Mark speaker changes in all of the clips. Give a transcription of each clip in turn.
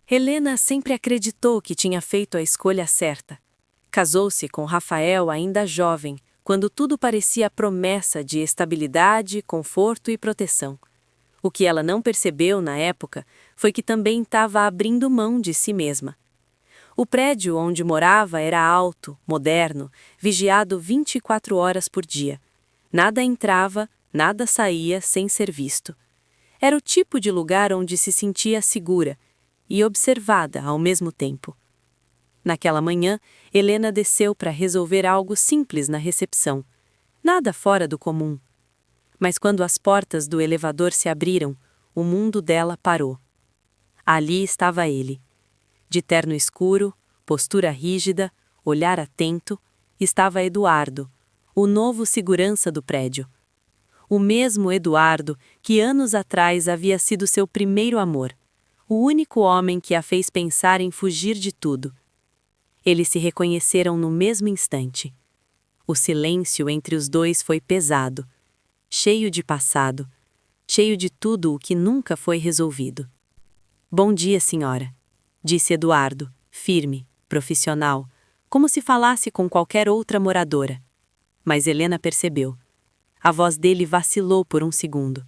Speaker 1: Helena sempre acreditou que tinha feito a escolha certa. Casou-se com Rafael ainda jovem, quando tudo parecia promessa de estabilidade, conforto e proteção. O que ela não percebeu na época foi que também estava abrindo mão de si mesma. O prédio onde morava era alto, moderno, vigiado 24 horas por dia. Nada entrava, nada saía sem ser visto. Era o tipo de lugar onde se sentia segura e observada ao mesmo tempo. Naquela manhã, Helena desceu para resolver algo simples na recepção. Nada fora do comum. Mas quando as portas do elevador se abriram, o mundo dela parou. Ali estava ele. De terno escuro, postura rígida, olhar atento, estava Eduardo, o novo segurança do prédio. O mesmo Eduardo que anos atrás havia sido seu primeiro amor, o único homem que a fez pensar em fugir de tudo. Eles se reconheceram no mesmo instante. O silêncio entre os dois foi pesado, cheio de passado, cheio de tudo o que nunca foi resolvido. "Bom dia, senhora", disse Eduardo, firme, profissional, como se falasse com qualquer outra moradora. Mas Helena percebeu. A voz dele vacilou por um segundo.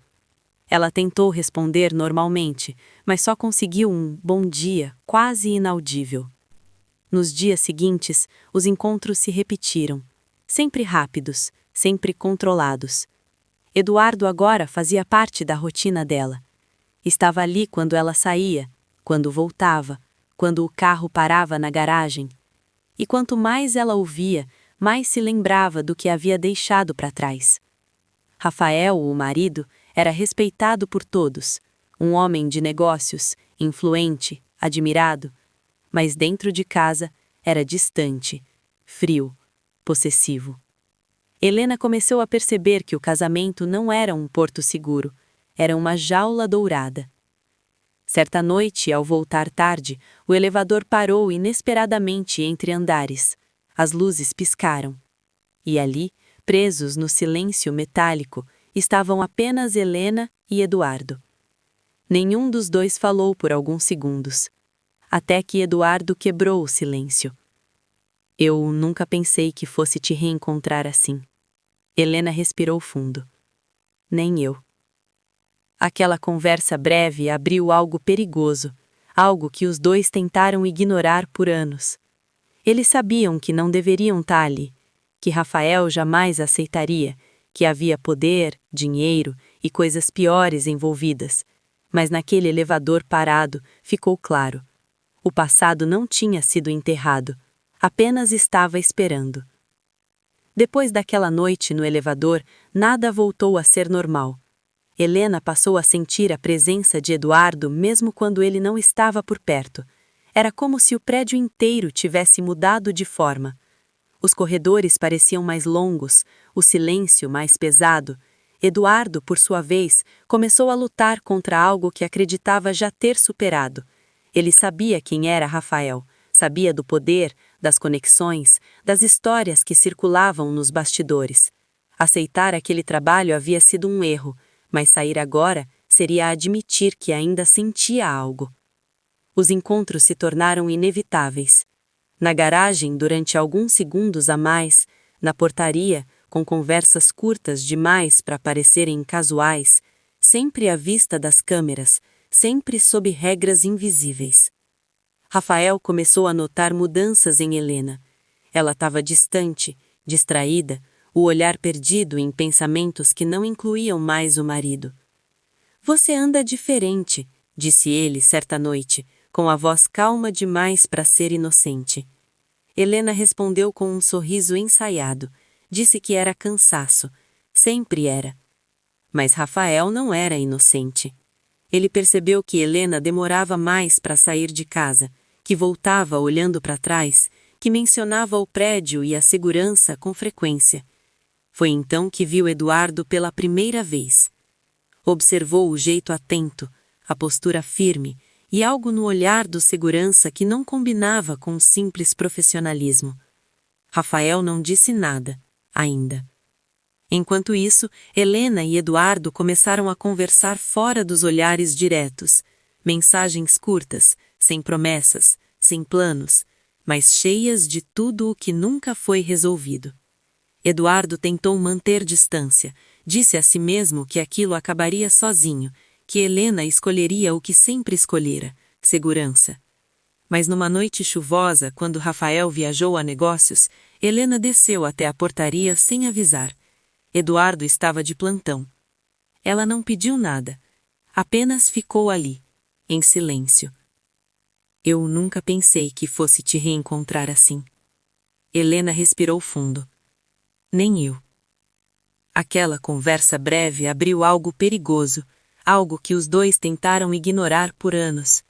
Speaker 1: Ela tentou responder normalmente, mas só conseguiu um "bom dia" quase inaudível. Nos dias seguintes, os encontros se repetiram, sempre rápidos, sempre controlados. Eduardo agora fazia parte da rotina dela. Estava ali quando ela saía, quando voltava, quando o carro parava na garagem. E quanto mais ela ouvia, mais se lembrava do que havia deixado para trás. Rafael, o marido, era respeitado por todos, um homem de negócios, influente, admirado, mas dentro de casa era distante, frio, possessivo. Helena começou a perceber que o casamento não era um porto seguro, era uma jaula dourada. Certa noite, ao voltar tarde, o elevador parou inesperadamente entre andares. As luzes piscaram. E ali, presos no silêncio metálico, estavam apenas Helena e Eduardo. Nenhum dos dois falou por alguns segundos, até que Eduardo quebrou o silêncio. "Eu nunca pensei que fosse te reencontrar assim." Helena respirou fundo. "Nem eu." Aquela conversa breve abriu algo perigoso, algo que os dois tentaram ignorar por anos. Eles sabiam que não deveriam estar ali, que Rafael jamais aceitaria, que havia poder, dinheiro e coisas piores envolvidas. Mas naquele elevador parado ficou claro. O passado não tinha sido enterrado, apenas estava esperando. Depois daquela noite no elevador, nada voltou a ser normal. Helena passou a sentir a presença de Eduardo mesmo quando ele não estava por perto. Era como se o prédio inteiro tivesse mudado de forma. Os corredores pareciam mais longos, o silêncio mais pesado. Eduardo, por sua vez, começou a lutar contra algo que acreditava já ter superado. Ele sabia quem era Rafael, sabia do poder, das conexões, das histórias que circulavam nos bastidores. Aceitar aquele trabalho havia sido um erro, mas sair agora seria admitir que ainda sentia algo. Os encontros se tornaram inevitáveis. Na garagem, durante alguns segundos a mais, na portaria, com conversas curtas demais para parecerem casuais, sempre à vista das câmeras, sempre sob regras invisíveis. Rafael começou a notar mudanças em Helena. Ela estava distante, distraída, o olhar perdido em pensamentos que não incluíam mais o marido. "Você anda diferente", disse ele certa noite, com a voz calma demais para ser inocente. Helena respondeu com um sorriso ensaiado. Disse que era cansaço. Sempre era. Mas Rafael não era inocente. Ele percebeu que Helena demorava mais para sair de casa, que voltava olhando para trás, que mencionava o prédio e a segurança com frequência. Foi então que viu Eduardo pela primeira vez. Observou o jeito atento, a postura firme e algo no olhar do segurança que não combinava com o simples profissionalismo. Rafael não disse nada, ainda. Enquanto isso, Helena e Eduardo começaram a conversar fora dos olhares diretos, mensagens curtas, sem promessas, sem planos, mas cheias de tudo o que nunca foi resolvido. Eduardo tentou manter distância, disse a si mesmo que aquilo acabaria sozinho, que Helena escolheria o que sempre escolhera, segurança. Mas numa noite chuvosa, quando Rafael viajou a negócios, Helena desceu até a portaria sem avisar. Eduardo estava de plantão. Ela não pediu nada, apenas ficou ali, em silêncio. Eu nunca pensei que fosse te reencontrar assim. Helena respirou fundo. Nem eu. Aquela conversa breve abriu algo perigoso, algo que os dois tentaram ignorar por anos.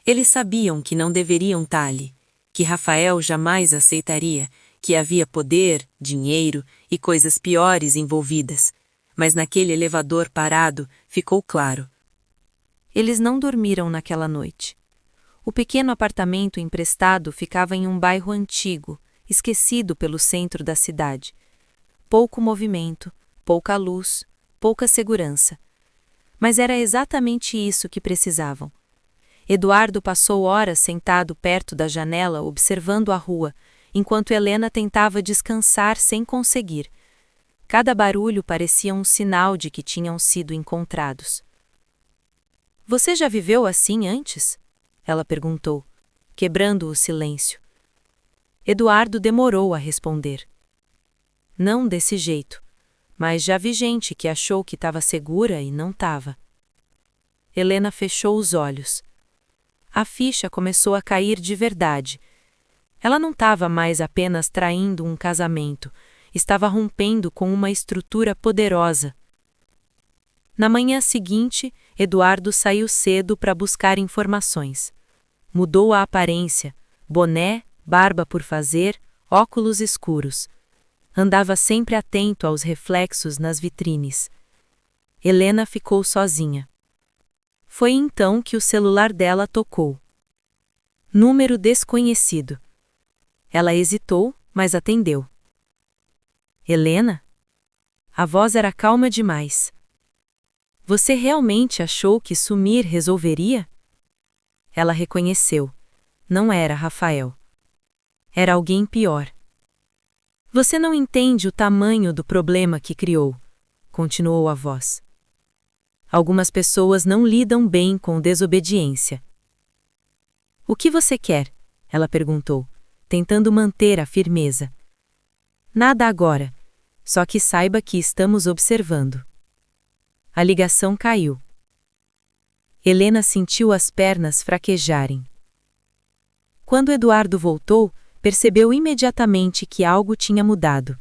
Speaker 1: Eles sabiam que não deveriam estar ali, que Rafael jamais aceitaria, que havia poder, dinheiro e coisas piores envolvidas. Mas naquele elevador parado ficou claro. Eles não dormiram naquela noite. O pequeno apartamento emprestado ficava em um bairro antigo, esquecido pelo centro da cidade. Pouco movimento, pouca luz, pouca segurança. Mas era exatamente isso que precisavam. Eduardo passou horas sentado perto da janela observando a rua, enquanto Helena tentava descansar sem conseguir. Cada barulho parecia um sinal de que tinham sido encontrados. Você já viveu assim antes? Ela perguntou, quebrando o silêncio. Eduardo demorou a responder. Não desse jeito, mas já vi gente que achou que estava segura e não estava. Helena fechou os olhos. A ficha começou a cair de verdade. Ela não estava mais apenas traindo um casamento, estava rompendo com uma estrutura poderosa. Na manhã seguinte, Eduardo saiu cedo para buscar informações. Mudou a aparência, boné, barba por fazer, óculos escuros. Andava sempre atento aos reflexos nas vitrines. Helena ficou sozinha. Foi então que o celular dela tocou. Número desconhecido. Ela hesitou, mas atendeu. Helena? A voz era calma demais. Você realmente achou que sumir resolveria? Ela reconheceu. Não era Rafael. Era alguém pior. Você não entende o tamanho do problema que criou, continuou a voz. Algumas pessoas não lidam bem com desobediência. O que você quer? Ela perguntou, tentando manter a firmeza. Nada agora, só que saiba que estamos observando. A ligação caiu. Helena sentiu as pernas fraquejarem. Quando Eduardo voltou, percebeu imediatamente que algo tinha mudado.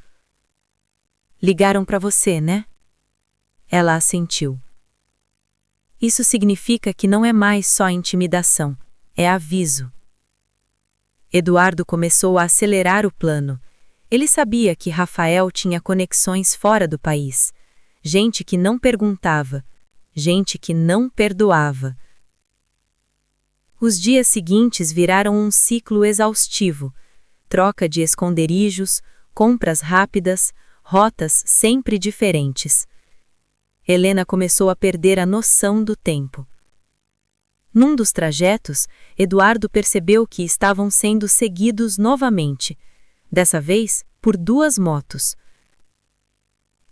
Speaker 1: Ligaram para você, né? Ela assentiu. Isso significa que não é mais só intimidação, é aviso. Eduardo começou a acelerar o plano. Ele sabia que Rafael tinha conexões fora do país. Gente que não perguntava, gente que não perdoava. Os dias seguintes viraram um ciclo exaustivo. Troca de esconderijos, compras rápidas, rotas sempre diferentes. Helena começou a perder a noção do tempo. Num dos trajetos, Eduardo percebeu que estavam sendo seguidos novamente, dessa vez por 2 motos.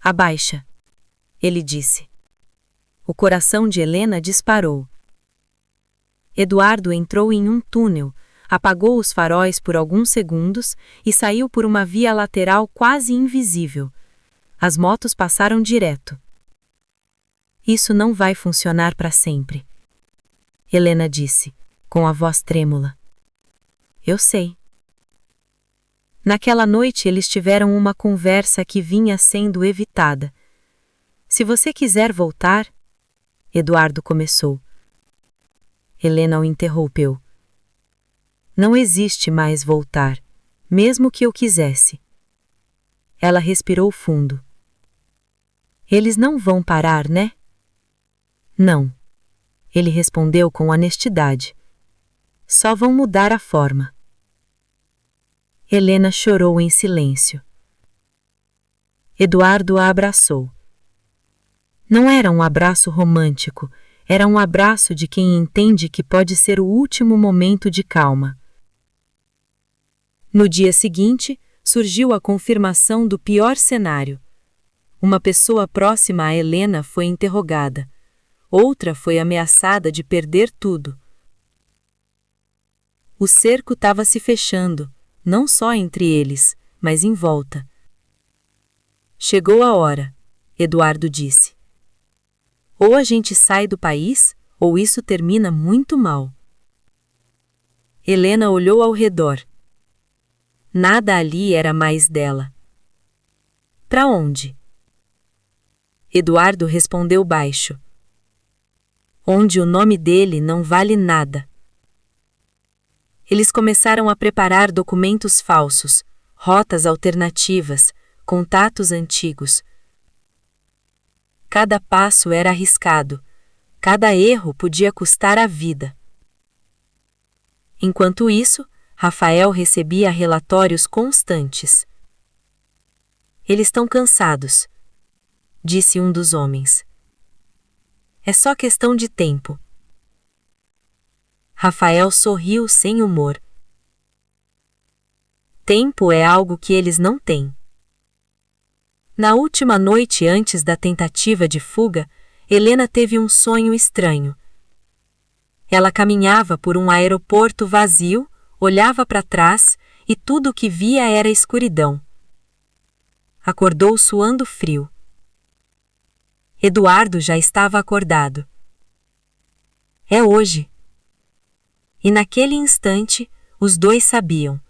Speaker 1: Abaixa, ele disse. O coração de Helena disparou. Eduardo entrou em um túnel, apagou os faróis por alguns segundos e saiu por uma via lateral quase invisível. As motos passaram direto. Isso não vai funcionar para sempre, Helena disse, com a voz trêmula. Eu sei. Naquela noite eles tiveram uma conversa que vinha sendo evitada. Se você quiser voltar, Eduardo começou. Helena o interrompeu. Não existe mais voltar, mesmo que eu quisesse. Ela respirou fundo. Eles não vão parar, né? Não. Ele respondeu com honestidade. Só vão mudar a forma. Helena chorou em silêncio. Eduardo a abraçou. Não era um abraço romântico, Era um abraço de quem entende que pode ser o último momento de calma. No dia seguinte, surgiu a confirmação do pior cenário. Uma pessoa próxima a Helena foi interrogada. Outra foi ameaçada de perder tudo. O cerco estava se fechando, não só entre eles, mas em volta. Chegou a hora, Eduardo disse. Ou a gente sai do país, ou isso termina muito mal. Helena olhou ao redor. Nada ali era mais dela. Para onde? Eduardo respondeu baixo. Onde o nome dele não vale nada. Eles começaram a preparar documentos falsos, rotas alternativas, contatos antigos. Cada passo era arriscado, cada erro podia custar a vida. Enquanto isso, Rafael recebia relatórios constantes. Eles estão cansados, disse um dos homens. É só questão de tempo. Rafael sorriu sem humor. Tempo é algo que eles não têm. Na última noite antes da tentativa de fuga, Helena teve um sonho estranho. Ela caminhava por um aeroporto vazio, olhava para trás e tudo o que via era escuridão. Acordou suando frio. Eduardo já estava acordado. É hoje. E naquele instante, os dois sabiam.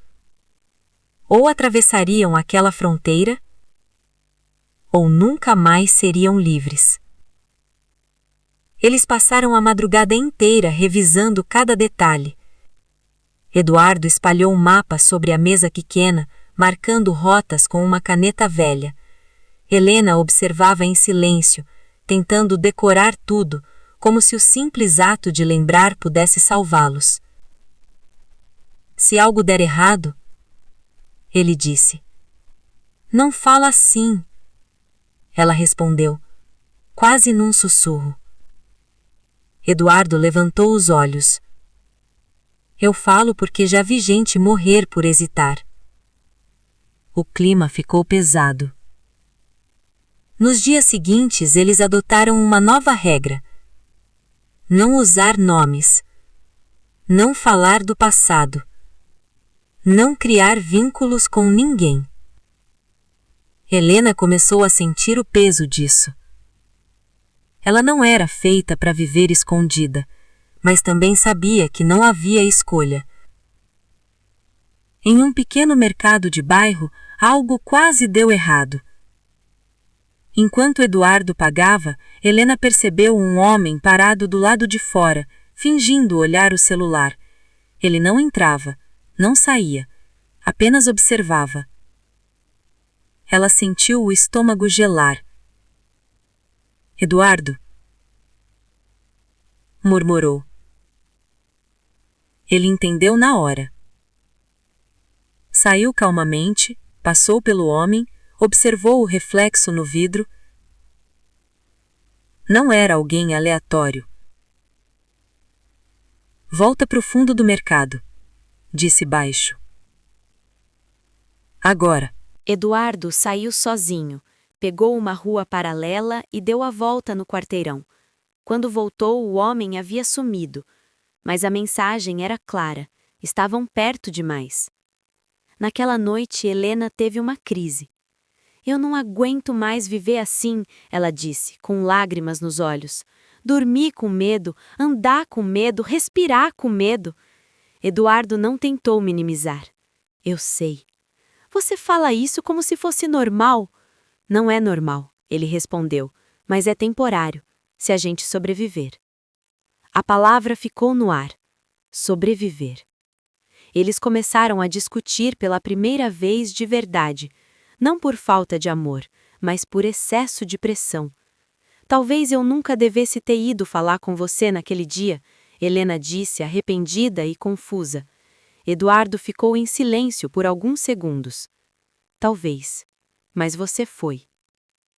Speaker 1: Ou atravessariam aquela fronteira, ou nunca mais seriam livres. Eles passaram a madrugada inteira revisando cada detalhe. Eduardo espalhou um mapa sobre a mesa pequena, marcando rotas com uma caneta velha. Helena observava em silêncio, tentando decorar tudo, como se o simples ato de lembrar pudesse salvá-los. Se algo der errado, ele disse. Não fala assim, ela respondeu, quase num sussurro. Eduardo levantou os olhos. Eu falo porque já vi gente morrer por hesitar. O clima ficou pesado. Nos dias seguintes, eles adotaram uma nova regra. Não usar nomes. Não falar do passado. Não criar vínculos com ninguém. Helena começou a sentir o peso disso. Ela não era feita para viver escondida, mas também sabia que não havia escolha. Em um pequeno mercado de bairro, algo quase deu errado. Enquanto Eduardo pagava, Helena percebeu um homem parado do lado de fora, fingindo olhar o celular. Ele não entrava, não saía, apenas observava. Ela sentiu o estômago gelar. Eduardo, murmurou. Ele entendeu na hora. Saiu calmamente, passou pelo homem, observou o reflexo no vidro. Não era alguém aleatório. Volta para o fundo do mercado, disse baixo. Agora.
Speaker 2: Eduardo saiu sozinho, pegou uma rua paralela e deu a volta no quarteirão. Quando voltou, o homem havia sumido, mas a mensagem era clara, estavam perto demais. Naquela noite, Helena teve uma crise. Eu não aguento mais viver assim, ela disse, com lágrimas nos olhos. Dormir com medo, andar com medo, respirar com medo. Eduardo não tentou minimizar. Eu sei. Você fala isso como se fosse normal. Não é normal, ele respondeu, mas é temporário, se a gente sobreviver. A palavra ficou no ar. Sobreviver. Eles começaram a discutir pela primeira vez de verdade, não por falta de amor, mas por excesso de pressão. Talvez eu nunca devesse ter ido falar com você naquele dia, Helena disse, arrependida e confusa. Eduardo ficou em silêncio por alguns segundos. Talvez. Mas você foi.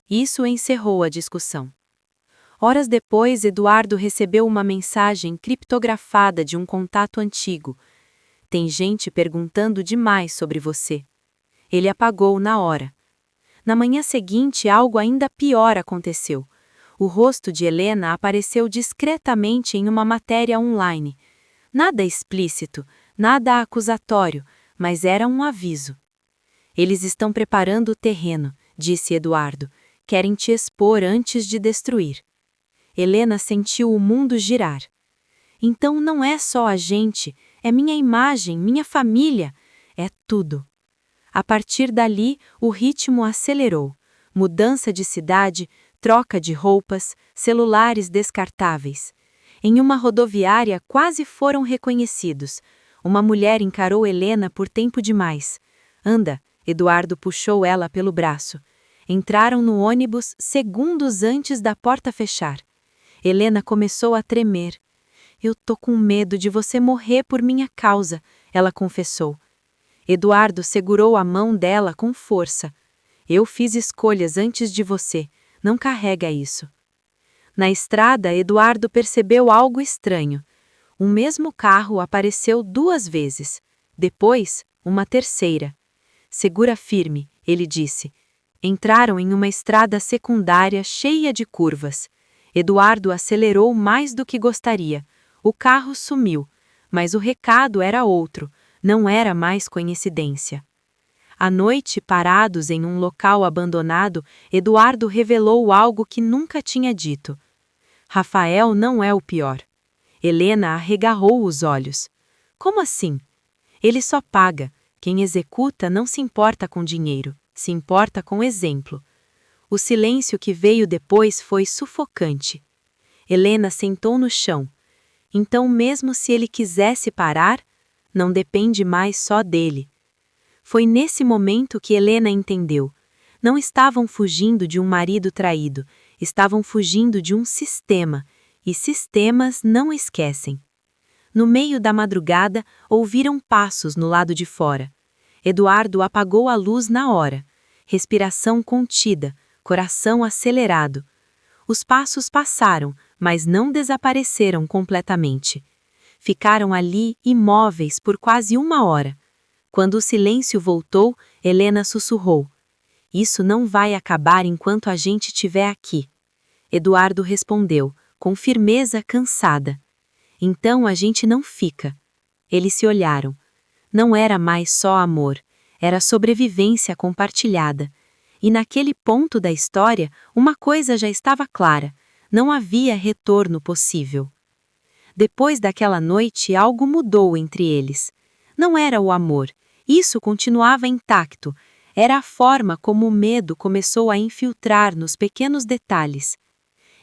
Speaker 2: Isso encerrou a discussão. Horas depois, Eduardo recebeu uma mensagem criptografada de um contato antigo. Tem gente perguntando demais sobre você. Ele apagou na hora. Na manhã seguinte, algo ainda pior aconteceu. O rosto de Helena apareceu discretamente em uma matéria online. Nada explícito, nada acusatório, mas era um aviso. Eles estão preparando o terreno, disse Eduardo. Querem te expor antes de destruir. Helena sentiu o mundo girar. Então não é só a gente, é minha imagem, minha família, é tudo. A partir dali, o ritmo acelerou. Mudança de cidade, troca de roupas, celulares descartáveis. Em uma rodoviária quase foram reconhecidos. Uma mulher encarou Helena por tempo demais. Anda, Eduardo puxou ela pelo braço. Entraram no ônibus segundos antes da porta fechar. Helena começou a tremer. Eu tô com medo de você morrer por minha causa, ela confessou. Eduardo segurou a mão dela com força. Eu fiz escolhas antes de você, não carrega isso. Na estrada, Eduardo percebeu algo estranho. O mesmo carro apareceu 2 vezes. Depois, uma terceira. Segura firme, ele disse. Entraram em uma estrada secundária cheia de curvas. Eduardo acelerou mais do que gostaria. O carro sumiu, mas o recado era outro, não era mais coincidência. À noite, parados em um local abandonado, Eduardo revelou algo que nunca tinha dito. Rafael não é o pior. Helena arregalou os olhos. Como assim? Ele só paga. Quem executa não se importa com dinheiro, se importa com exemplo. O silêncio que veio depois foi sufocante. Helena sentou no chão. Então, mesmo se ele quisesse parar, não depende mais só dele. Foi nesse momento que Helena entendeu. Não estavam fugindo de um marido traído, estavam fugindo de um sistema, e sistemas não esquecem. No meio da madrugada, ouviram passos no lado de fora. Eduardo apagou a luz na hora. Respiração contida, coração acelerado. Os passos passaram, mas não desapareceram completamente. Ficaram ali imóveis por quase 1 hora. Quando o silêncio voltou, Helena sussurrou. Isso não vai acabar enquanto a gente estiver aqui. Eduardo respondeu, com firmeza cansada. Então a gente não fica. Eles se olharam. Não era mais só amor, era sobrevivência compartilhada. E naquele ponto da história, uma coisa já estava clara: não havia retorno possível. Depois daquela noite, algo mudou entre eles. Não era o amor, isso continuava intacto, era a forma como o medo começou a infiltrar nos pequenos detalhes.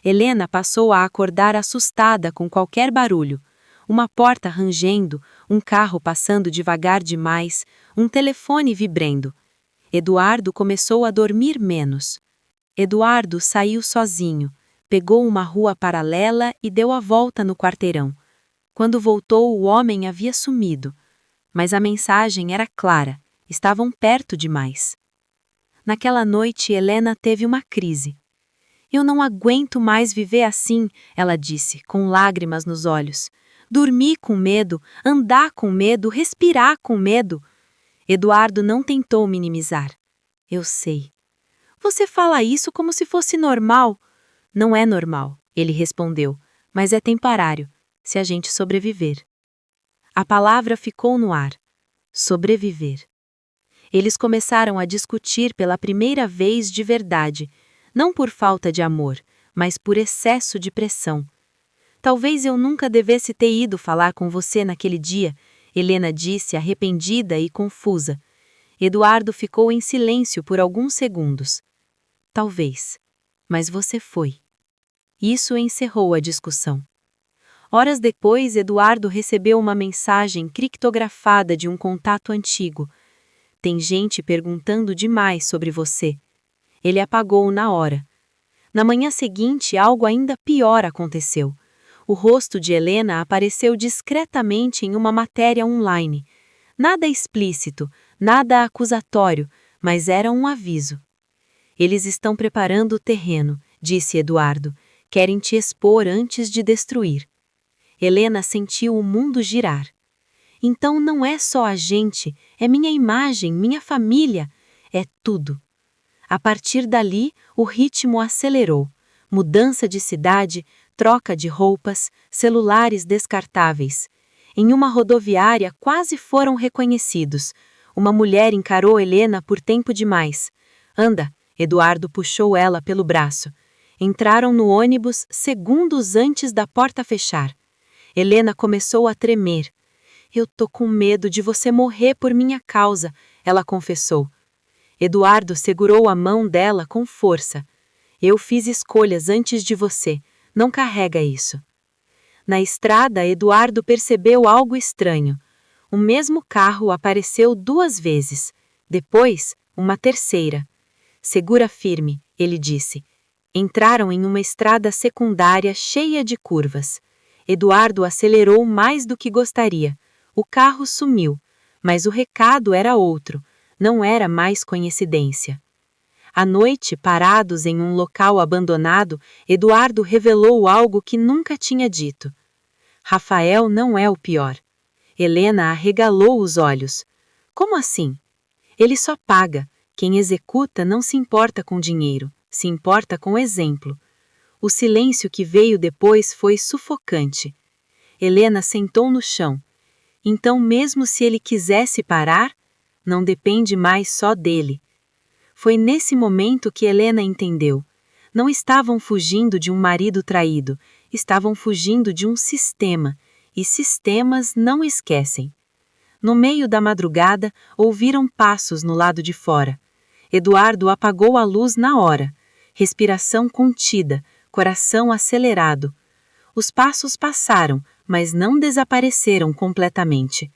Speaker 2: Helena passou a acordar assustada com qualquer barulho. Uma porta rangendo, um carro passando devagar demais, um telefone vibrando. Eduardo começou a dormir menos. Eduardo saiu sozinho, pegou uma rua paralela e deu a volta no quarteirão. Quando voltou, o homem havia sumido. Mas a mensagem era clara, estavam perto demais. Naquela noite, Helena teve uma crise. Eu não aguento mais viver assim, ela disse, com lágrimas nos olhos. Dormir com medo, andar com medo, respirar com medo. Eduardo não tentou minimizar. Eu sei. Você fala isso como se fosse normal. Não é normal, ele respondeu, mas é temporário, se a gente sobreviver. A palavra ficou no ar. Sobreviver. Eles começaram a discutir pela primeira vez de verdade, não por falta de amor, mas por excesso de pressão. Talvez eu nunca devesse ter ido falar com você naquele dia, Helena disse, arrependida e confusa. Eduardo ficou em silêncio por alguns segundos. Talvez. Mas você foi. Isso encerrou a discussão. Horas depois, Eduardo recebeu uma mensagem criptografada de um contato antigo. Tem gente perguntando demais sobre você. Ele apagou na hora. Na manhã seguinte, algo ainda pior aconteceu. O rosto de Helena apareceu discretamente em uma matéria online. Nada explícito, nada acusatório, mas era um aviso. Eles estão preparando o terreno, disse Eduardo. Querem te expor antes de destruir. Helena sentiu o mundo girar. Então não é só a gente, é minha imagem, minha família, é tudo. A partir dali, o ritmo acelerou. Mudança de cidade, troca de roupas, celulares descartáveis. Em uma rodoviária quase foram reconhecidos. Uma mulher encarou Helena por tempo demais. Anda, Eduardo puxou ela pelo braço. Entraram no ônibus segundos antes da porta fechar. Helena começou a tremer. Eu tô com medo de você morrer por minha causa, ela confessou. Eduardo segurou a mão dela com força. Eu fiz escolhas antes de você, não carrega isso. Na estrada, Eduardo percebeu algo estranho. O mesmo carro apareceu 2 vezes. Depois, uma terceira. Segura firme, ele disse. Entraram em uma estrada secundária cheia de curvas. Eduardo acelerou mais do que gostaria. O carro sumiu, mas o recado era outro, não era mais coincidência. À noite, parados em um local abandonado, Eduardo revelou algo que nunca tinha dito. Rafael não é o pior. Helena arregalou os olhos. Como assim? Ele só paga. Quem executa não se importa com dinheiro, se importa com exemplo. O silêncio que veio depois foi sufocante. Helena sentou no chão. Então, mesmo se ele quisesse parar, não depende mais só dele. Foi nesse momento que Helena entendeu. Não estavam fugindo de um marido traído, estavam fugindo de um sistema, e sistemas não esquecem. No meio da madrugada, ouviram passos no lado de fora. Eduardo apagou a luz na hora. Respiração contida, coração acelerado. Os passos passaram, mas não desapareceram completamente.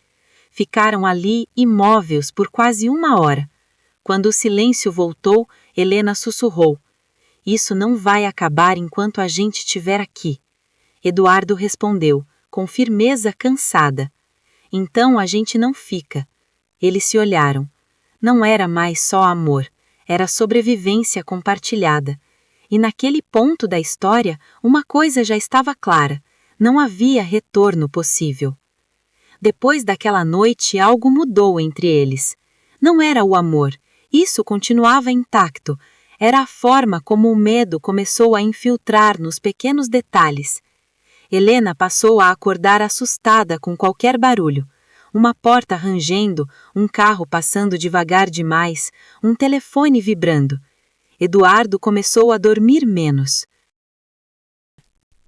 Speaker 2: Ficaram ali imóveis por quase 1 hora. Quando o silêncio voltou, Helena sussurrou. Isso não vai acabar enquanto a gente estiver aqui. Eduardo respondeu, com firmeza cansada. Então a gente não fica. Eles se olharam. Não era mais só amor, era sobrevivência compartilhada. E naquele ponto da história, uma coisa já estava clara. Não havia retorno possível. Depois daquela noite, algo mudou entre eles. Não era o amor, isso continuava intacto. Era a forma como o medo começou a infiltrar nos pequenos detalhes. Helena passou a acordar assustada com qualquer barulho. Uma porta rangendo, um carro passando devagar demais, um telefone vibrando. Eduardo começou a dormir menos.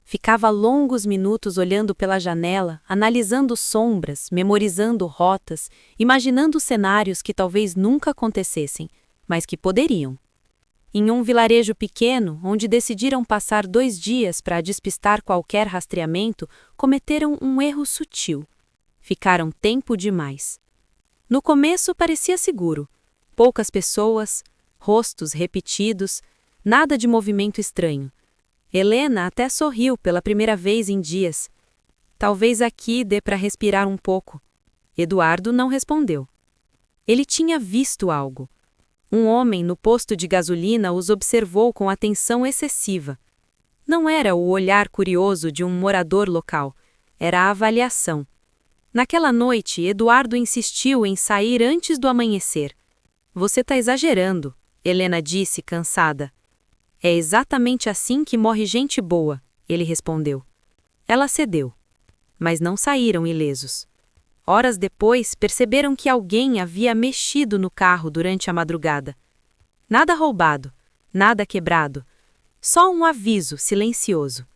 Speaker 1: Ficava longos minutos olhando pela janela, analisando sombras, memorizando rotas, imaginando cenários que talvez nunca acontecessem, mas que poderiam. Em um vilarejo pequeno, onde decidiram passar 2 dias para despistar qualquer rastreamento, cometeram um erro sutil. Ficaram tempo demais. No começo parecia seguro. Poucas pessoas, rostos repetidos, nada de movimento estranho. Helena até sorriu pela primeira vez em dias. Talvez aqui dê para respirar um pouco. Eduardo não respondeu. Ele tinha visto algo. Um homem no posto de gasolina os observou com atenção excessiva. Não era o olhar curioso de um morador local, era a avaliação. Naquela noite, Eduardo insistiu em sair antes do amanhecer. Você está exagerando, Helena disse, cansada. É exatamente assim que morre gente boa, ele respondeu. Ela cedeu. Mas não saíram ilesos. Horas depois, perceberam que alguém havia mexido no carro durante a madrugada. Nada roubado, nada quebrado. Só um aviso silencioso.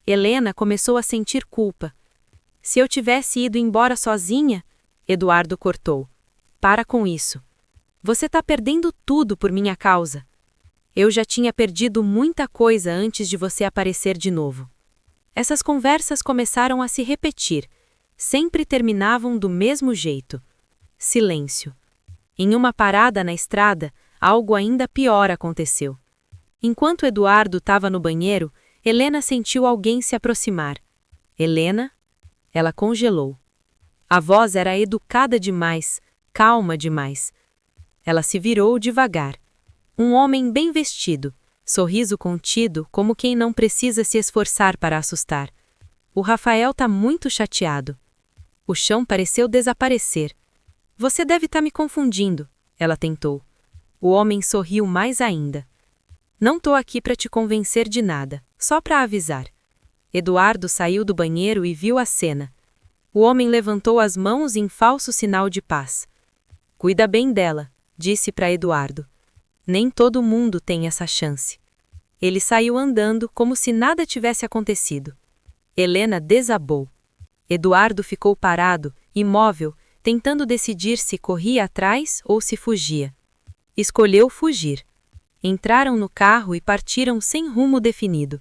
Speaker 1: Helena começou a sentir culpa. Se eu tivesse ido embora sozinha, Eduardo cortou. Para com isso. Você está perdendo tudo por minha causa. Eu já tinha perdido muita coisa antes de você aparecer de novo. Essas conversas começaram a se repetir. Sempre terminavam do mesmo jeito. Silêncio. Em uma parada na estrada, algo ainda pior aconteceu. Enquanto Eduardo estava no banheiro, Helena sentiu alguém se aproximar. Helena? Ela congelou. A voz era educada demais, calma demais. Ela se virou devagar. Um homem bem vestido, Sorriso contido, como quem não precisa se esforçar para assustar. O Rafael tá muito chateado. O chão pareceu desaparecer. Você deve estar me confundindo, ela tentou. O homem sorriu mais ainda. Não tô aqui para te convencer de nada, só para avisar. Eduardo saiu do banheiro e viu a cena. O homem levantou as mãos em falso sinal de paz. Cuida bem dela, disse para Eduardo. Nem todo mundo tem essa chance. Ele saiu andando como se nada tivesse acontecido. Helena desabou. Eduardo ficou parado, imóvel, tentando decidir se corria atrás ou se fugia. Escolheu fugir. Entraram no carro e partiram sem rumo definido.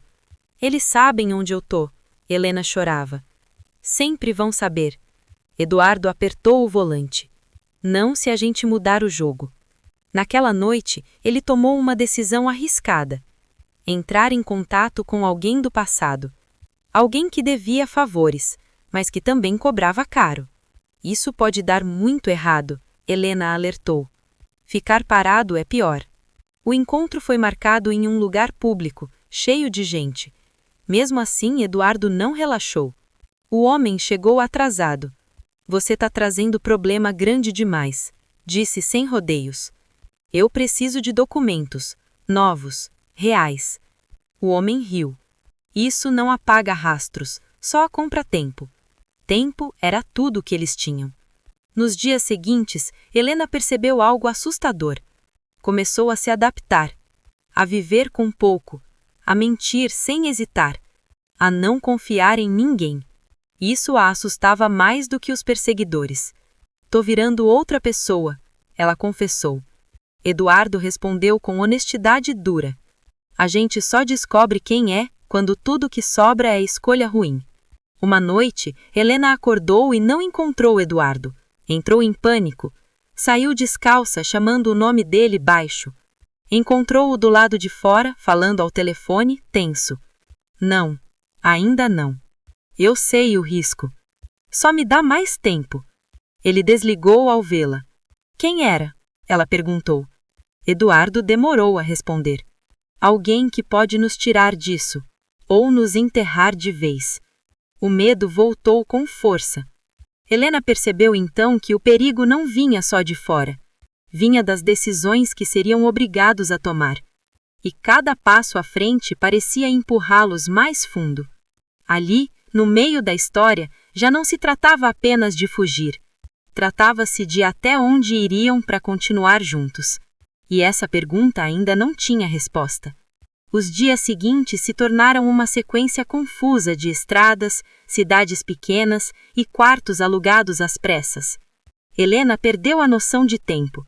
Speaker 1: Eles sabem onde eu tô, Helena chorava. Sempre vão saber. Eduardo apertou o volante. Não se a gente mudar o jogo. Naquela noite, ele tomou uma decisão arriscada. Entrar em contato com alguém do passado. Alguém que devia favores, mas que também cobrava caro. Isso pode dar muito errado, Helena alertou. Ficar parado é pior. O encontro foi marcado em um lugar público, cheio de gente. Mesmo assim, Eduardo não relaxou. O homem chegou atrasado. Você tá trazendo problema grande demais, disse sem rodeios. Eu preciso de documentos, novos, reais. O homem riu. Isso não apaga rastros, só compra tempo. Tempo era tudo que eles tinham. Nos dias seguintes, Helena percebeu algo assustador. Começou a se adaptar, a viver com pouco, a mentir sem hesitar, a não confiar em ninguém. Isso a assustava mais do que os perseguidores. Tô virando outra pessoa, ela confessou. Eduardo respondeu com honestidade dura. A gente só descobre quem é quando tudo que sobra é escolha ruim. Uma noite, Helena acordou e não encontrou Eduardo. Entrou em pânico. Saiu descalça, chamando o nome dele baixo. Encontrou-o do lado de fora, falando ao telefone, tenso. Não, ainda não. Eu sei o risco. Só me dá mais tempo. Ele desligou ao vê-la. Quem era? Ela perguntou. Eduardo demorou a responder. Alguém que pode nos tirar disso, ou nos enterrar de vez. O medo voltou com força. Helena percebeu então que o perigo não vinha só de fora. Vinha das decisões que seriam obrigados a tomar. E cada passo à frente parecia empurrá-los mais fundo. Ali, no meio da história, já não se tratava apenas de fugir. Tratava-se de até onde iriam para continuar juntos. E essa pergunta ainda não tinha resposta. Os dias seguintes se tornaram uma sequência confusa de estradas, cidades pequenas e quartos alugados às pressas. Helena perdeu a noção de tempo.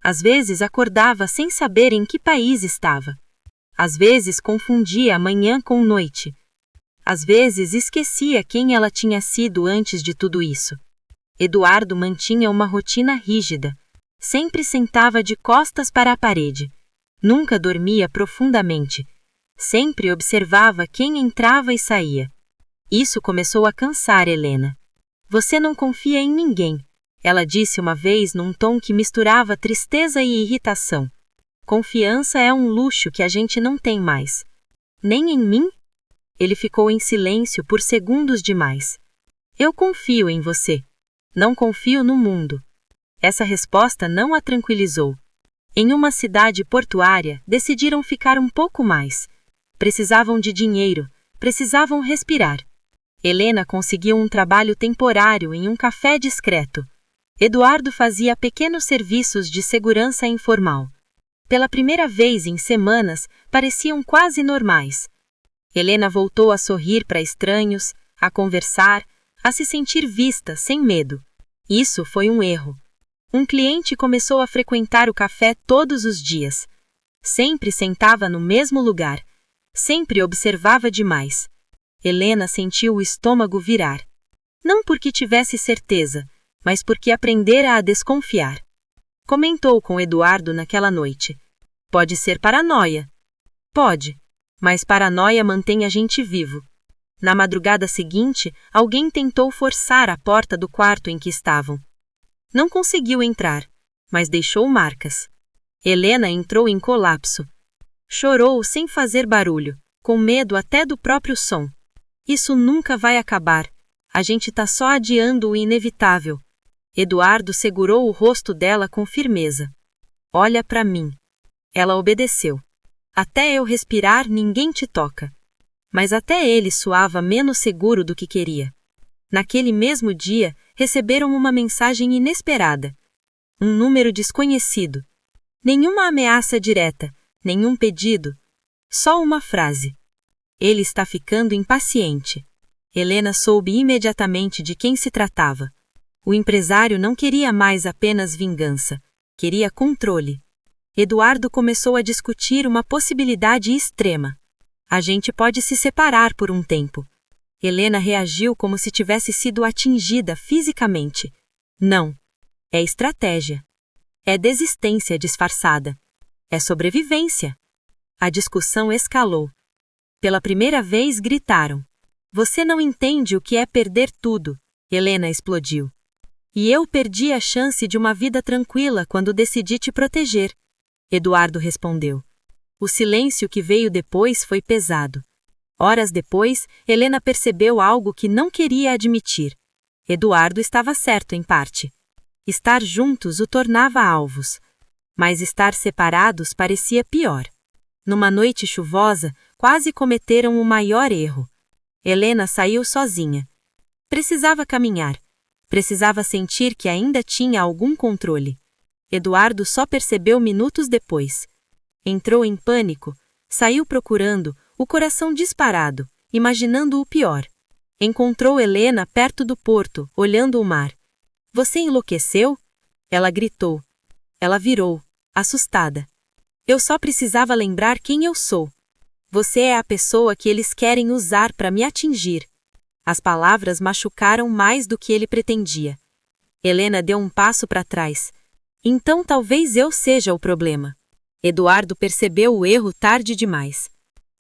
Speaker 1: Às vezes acordava sem saber em que país estava. Às vezes confundia manhã com noite. Às vezes esquecia quem ela tinha sido antes de tudo isso. Eduardo mantinha uma rotina rígida. Sempre sentava de costas para a parede. Nunca dormia profundamente. Sempre observava quem entrava e saía. Isso começou a cansar Helena. Você não confia em ninguém, ela disse uma vez num tom que misturava tristeza e irritação. Confiança é um luxo que a gente não tem mais. Nem em mim? Ele ficou em silêncio por segundos demais. Eu confio em você. Não confio no mundo. Essa resposta não a tranquilizou. Em uma cidade portuária, decidiram ficar um pouco mais. Precisavam de dinheiro, precisavam respirar. Helena conseguiu um trabalho temporário em um café discreto. Eduardo fazia pequenos serviços de segurança informal. Pela primeira vez em semanas, pareciam quase normais. Helena voltou a sorrir para estranhos, a conversar, a se sentir vista sem medo. Isso foi um erro. Um cliente começou a frequentar o café todos os dias. Sempre sentava no mesmo lugar. Sempre observava demais. Helena sentiu o estômago virar. Não porque tivesse certeza, mas porque aprendera a desconfiar. Comentou com Eduardo naquela noite. Pode ser paranoia. Pode, mas paranoia mantém a gente vivo. Na madrugada seguinte, alguém tentou forçar a porta do quarto em que estavam. Não conseguiu entrar, mas deixou marcas. Helena entrou em colapso.
Speaker 3: Chorou sem fazer barulho, com medo até do próprio som. Isso nunca vai acabar. A gente tá só adiando o inevitável. Eduardo segurou o rosto dela com firmeza. Olha pra mim. Ela obedeceu. Até eu respirar, ninguém te toca. Mas até ele soava menos seguro do que queria. Naquele mesmo dia, receberam uma mensagem inesperada. Um número desconhecido. Nenhuma ameaça direta, nenhum pedido. Só uma frase. Ele está ficando impaciente. Helena soube imediatamente de quem se tratava. O empresário não queria mais apenas vingança, queria controle. Eduardo começou a discutir uma possibilidade extrema. A gente pode se separar por um tempo. Helena reagiu como se tivesse sido atingida fisicamente. Não. É estratégia. É desistência disfarçada. É sobrevivência. A discussão escalou. Pela primeira vez gritaram. Você não entende o que é perder tudo, Helena explodiu. E eu perdi a chance de uma vida tranquila quando decidi te proteger, Eduardo respondeu. O silêncio que veio depois foi pesado. Horas depois, Helena percebeu algo que não queria admitir. Eduardo estava certo em parte. Estar juntos o tornava alvos. Mas estar separados parecia pior. Numa noite chuvosa, quase cometeram o maior erro. Helena saiu sozinha. Precisava caminhar. Precisava sentir que ainda tinha algum controle. Eduardo só percebeu minutos depois. Entrou em pânico, saiu procurando, o coração disparado, imaginando o pior. Encontrou Helena perto do porto, olhando o mar. Você enlouqueceu? Ela gritou. Ela virou, assustada. Eu só precisava lembrar quem eu sou. Você é a pessoa que eles querem usar para me atingir. As palavras machucaram mais do que ele pretendia. Helena deu um passo para trás. Então talvez eu seja o problema. Eduardo percebeu o erro tarde demais.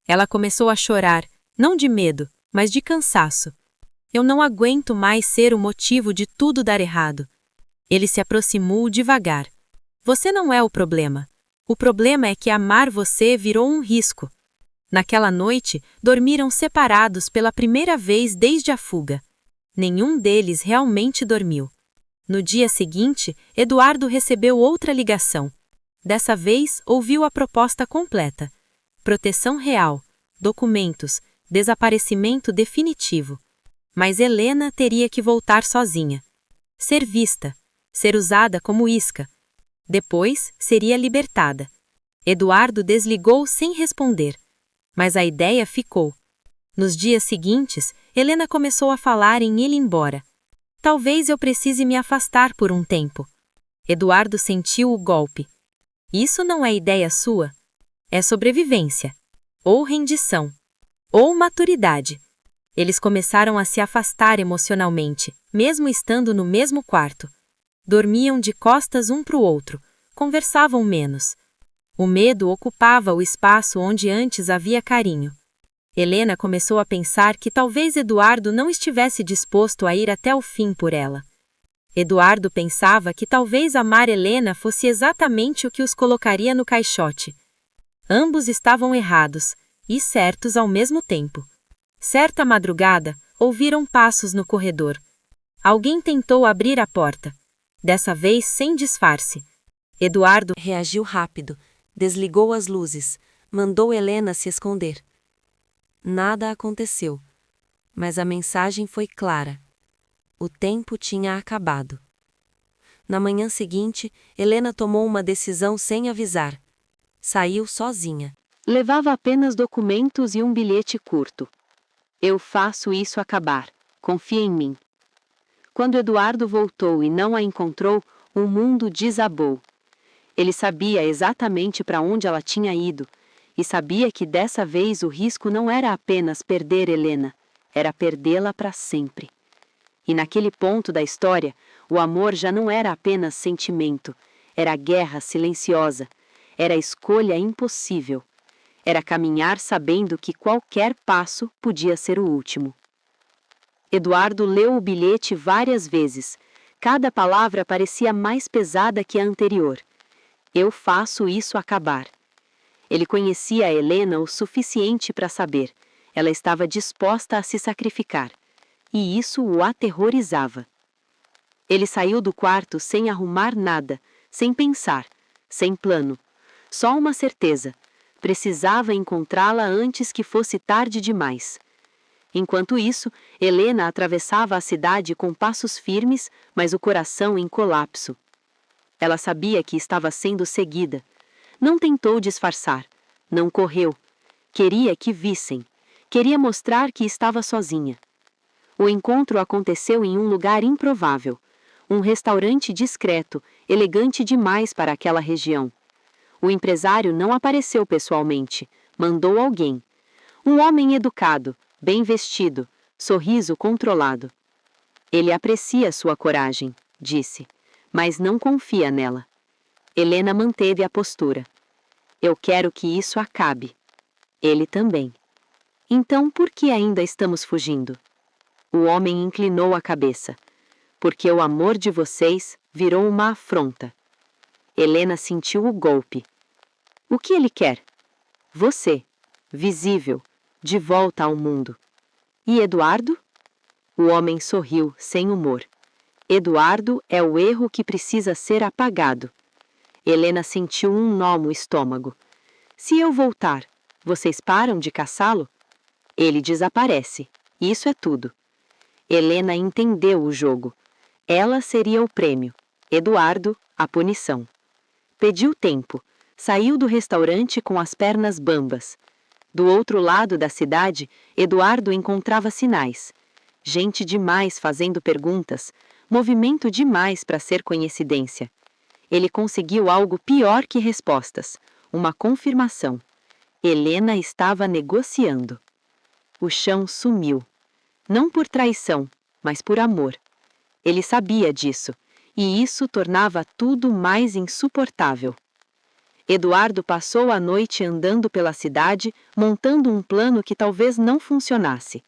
Speaker 3: Ela começou a chorar, não de medo, mas de cansaço. Eu não aguento mais ser o motivo de tudo dar errado. Ele se aproximou devagar. Você não é o problema. O problema é que amar você virou um risco. Naquela noite, dormiram separados pela primeira vez desde a fuga. Nenhum deles realmente dormiu. No dia seguinte, Eduardo recebeu outra ligação. Dessa vez, ouviu a proposta completa. Proteção real, documentos, desaparecimento definitivo. Mas Helena teria que voltar sozinha. Ser vista, ser usada como isca. Depois, seria libertada. Eduardo desligou sem responder. Mas a ideia ficou. Nos dias seguintes, Helena começou a falar em ir embora. Talvez eu precise me afastar por um tempo. Eduardo sentiu o golpe. Isso não é ideia sua. É sobrevivência. Ou rendição. Ou maturidade. Eles começaram a se afastar emocionalmente, mesmo estando no mesmo quarto. Dormiam de costas um para o outro, conversavam menos. O medo ocupava o espaço onde antes havia carinho. Helena começou a pensar que talvez Eduardo não estivesse disposto a ir até o fim por ela. Eduardo pensava que talvez amar Helena fosse exatamente o que os colocaria no caixote. Ambos estavam errados, e certos ao mesmo tempo. Certa madrugada, ouviram passos no corredor. Alguém tentou abrir a porta. Dessa vez sem disfarce. Eduardo
Speaker 1: reagiu rápido. Desligou as luzes, mandou Helena se esconder. Nada aconteceu, mas a mensagem foi clara. O tempo tinha acabado. Na manhã seguinte, Helena tomou uma decisão sem avisar. Saiu sozinha.
Speaker 2: Levava apenas documentos e um bilhete curto. Eu faço isso acabar. Confia em mim. Quando Eduardo voltou e não a encontrou, o mundo desabou. Ele sabia exatamente para onde ela tinha ido, e sabia que dessa vez o risco não era apenas perder Helena, era perdê-la para sempre. E naquele ponto da história, o amor já não era apenas sentimento, era guerra silenciosa, era escolha impossível, era caminhar sabendo que qualquer passo podia ser o último. Eduardo leu o bilhete várias vezes, cada palavra parecia mais pesada que a anterior. Eu faço isso acabar. Ele conhecia a Helena o suficiente para saber. Ela estava disposta a se sacrificar. E isso o aterrorizava. Ele saiu do quarto sem arrumar nada, sem pensar, sem plano. Só uma certeza. Precisava encontrá-la antes que fosse tarde demais. Enquanto isso, Helena atravessava a cidade com passos firmes, mas o coração em colapso. Ela sabia que estava sendo seguida. Não tentou disfarçar. Não correu. Queria que vissem. Queria mostrar que estava sozinha. O encontro aconteceu em um lugar improvável. Um restaurante discreto, elegante demais para aquela região. O empresário não apareceu pessoalmente. Mandou alguém. Um homem educado, bem vestido, sorriso controlado. Ele aprecia sua coragem, disse, mas não confia nela. Helena manteve a postura. Eu quero que isso acabe. Ele também. Então, por que ainda estamos fugindo? O homem inclinou a cabeça. Porque o amor de vocês virou uma afronta. Helena sentiu o golpe. O que ele quer? Você, visível, de volta ao mundo. E Eduardo? O homem sorriu, sem humor. Eduardo é o erro que precisa ser apagado. Helena sentiu um nó no estômago. Se eu voltar, vocês param de caçá-lo? Ele desaparece. Isso é tudo. Helena entendeu o jogo. Ela seria o prêmio. Eduardo, a punição. Pediu tempo. Saiu do restaurante com as pernas bambas. Do outro lado da cidade, Eduardo encontrava sinais. Gente demais fazendo perguntas. Movimento demais para ser coincidência. Ele conseguiu algo pior que respostas. Uma confirmação. Helena estava negociando. O chão sumiu. Não por traição, mas por amor. Ele sabia disso, e isso tornava tudo mais insuportável. Eduardo passou a noite andando pela cidade, montando um plano que talvez não funcionasse.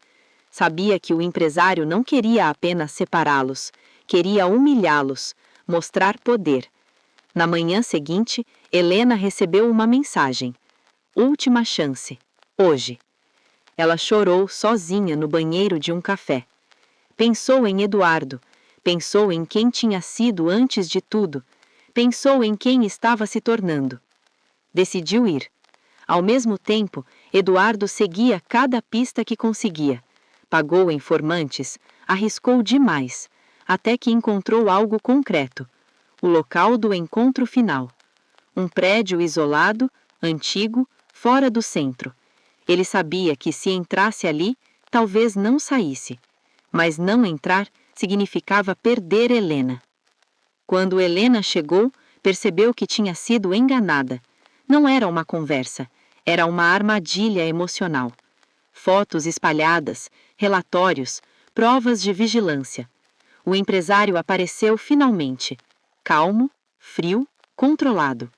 Speaker 2: Sabia que o empresário não queria apenas separá-los, queria humilhá-los, mostrar poder. Na manhã seguinte, Helena recebeu uma mensagem. Última chance. Hoje. Ela chorou sozinha no banheiro de um café. Pensou em Eduardo. Pensou em quem tinha sido antes de tudo. Pensou em quem estava se tornando. Decidiu ir. Ao mesmo tempo, Eduardo seguia cada pista que conseguia. Pagou informantes, arriscou demais, até que encontrou algo concreto. O local do encontro final. Um prédio isolado, antigo, fora do centro. Ele sabia que se entrasse ali, talvez não saísse. Mas não entrar significava perder Helena. Quando Helena chegou, percebeu que tinha sido enganada. Não era uma conversa, era uma armadilha emocional. Fotos espalhadas, relatórios, provas de vigilância. O empresário apareceu finalmente. Calmo, frio, controlado.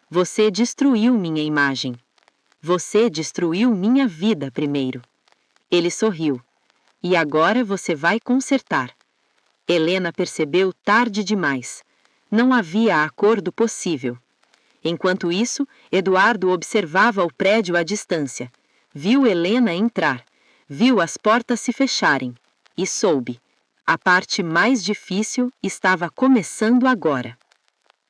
Speaker 2: Você destruiu minha imagem. Você destruiu minha vida primeiro. Ele sorriu. E agora você vai consertar. Helena percebeu tarde demais. Não havia acordo possível. Enquanto isso, Eduardo observava o prédio à distância. Viu Helena entrar. Viu as portas se fecharem. E soube. A parte mais difícil estava começando agora.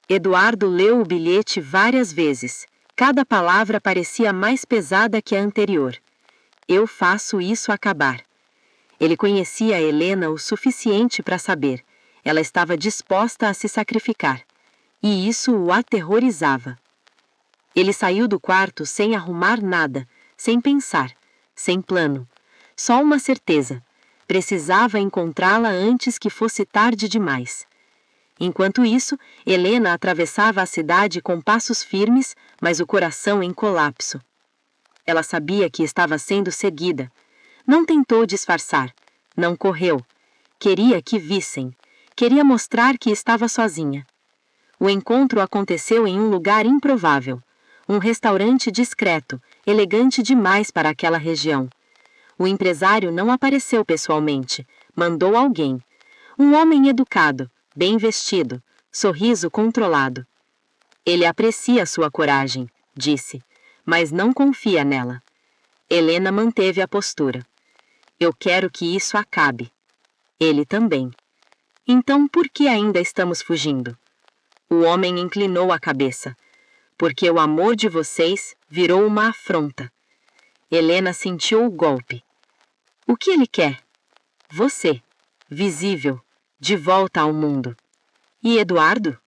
Speaker 2: Eduardo leu o bilhete várias vezes. Cada palavra parecia mais pesada que a anterior. Eu faço isso acabar. Ele conhecia a Helena o suficiente para saber. Ela estava disposta a se sacrificar. E isso o aterrorizava. Ele saiu do quarto sem arrumar nada, sem pensar, sem plano. Só uma certeza. Precisava encontrá-la antes que fosse tarde demais. Enquanto isso, Helena atravessava a cidade com passos firmes, mas o coração em colapso. Ela sabia que estava sendo seguida. Não tentou disfarçar. Não correu. Queria que vissem. Queria mostrar que estava sozinha. O encontro aconteceu em um lugar improvável. Um restaurante discreto, elegante demais para aquela região. O empresário não apareceu pessoalmente. Mandou alguém. Um homem educado, bem vestido, sorriso controlado. Ele aprecia sua coragem, disse,
Speaker 3: mas não confia nela. Helena manteve a postura. Eu quero que isso acabe. Ele também. Então por que ainda estamos fugindo? O homem inclinou a cabeça. Porque o amor de vocês virou uma afronta. Helena sentiu o golpe. O que ele quer? Você, visível, de volta ao mundo. E Eduardo?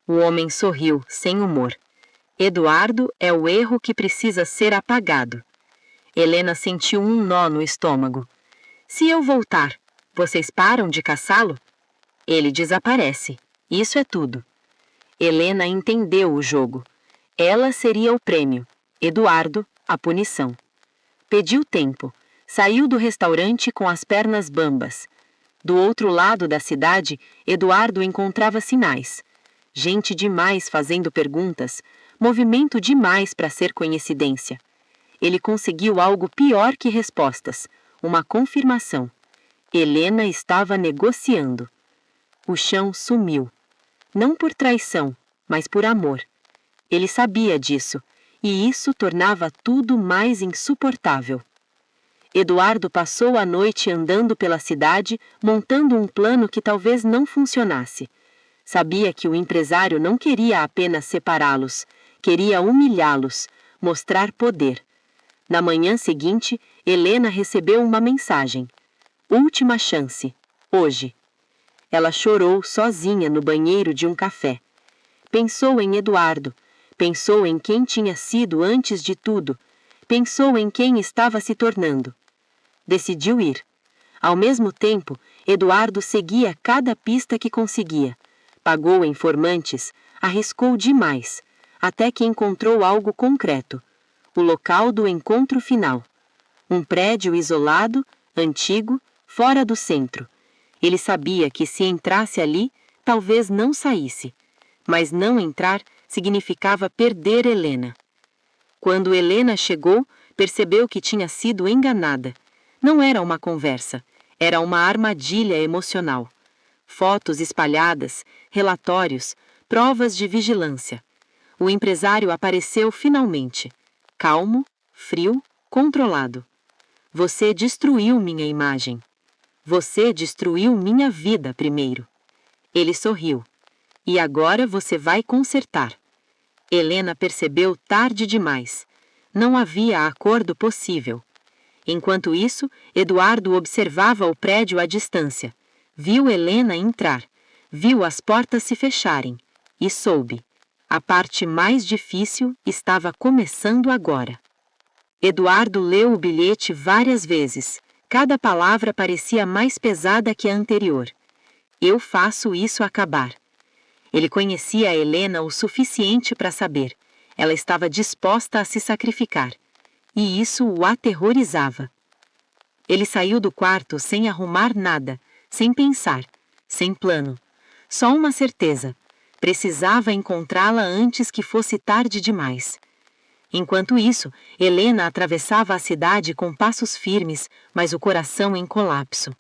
Speaker 3: O homem sorriu, sem humor. Eduardo é o erro que precisa ser apagado. Helena sentiu um nó no estômago. Se eu voltar, vocês param de caçá-lo? Ele desaparece. Isso é tudo. Helena entendeu o jogo. Ela seria o prêmio. Eduardo, a punição. Pediu tempo. Saiu do restaurante com as pernas bambas. Do outro lado da cidade, Eduardo encontrava sinais. Gente demais fazendo perguntas, movimento demais para ser coincidência. Ele conseguiu algo pior que respostas, uma confirmação. Helena estava negociando. O chão sumiu. Não por traição, mas por amor. Ele sabia disso, e isso tornava tudo mais insuportável. Eduardo passou a noite andando pela cidade, montando um plano que talvez não funcionasse. Sabia que o empresário não queria apenas separá-los, queria humilhá-los, mostrar poder. Na manhã seguinte, Helena recebeu uma mensagem. Última chance. Hoje. Ela chorou sozinha no banheiro de um café. Pensou em Eduardo. Pensou em quem tinha sido antes de tudo. Pensou em quem estava se tornando. Decidiu ir. Ao mesmo tempo, Eduardo seguia cada pista que conseguia. Pagou informantes, arriscou demais, até que encontrou algo concreto. O local do encontro final. Um prédio isolado, antigo, fora do centro. Ele sabia que se entrasse ali, talvez não saísse. Mas não entrar significava perder Helena. Quando Helena chegou, percebeu que tinha sido enganada. Não era uma conversa, era uma armadilha emocional. Fotos espalhadas, relatórios, provas de vigilância. O empresário apareceu finalmente. Calmo, frio, controlado. Você destruiu minha imagem. Você destruiu minha vida primeiro. Ele sorriu. E agora você vai consertar. Helena percebeu tarde demais. Não havia acordo possível. Enquanto isso, Eduardo observava o prédio à distância. Viu Helena entrar. Viu as portas se fecharem. E soube. A parte mais difícil estava começando agora. Eduardo leu o bilhete várias vezes. Cada palavra parecia mais pesada que a anterior. Eu faço isso acabar. Ele conhecia a Helena o suficiente para saber. Ela estava disposta a se sacrificar. E isso o aterrorizava. Ele saiu do quarto sem arrumar nada, sem pensar, sem plano. Só uma certeza. Precisava encontrá-la antes que fosse tarde demais. Enquanto isso, Helena atravessava a cidade com passos firmes, mas o coração em colapso.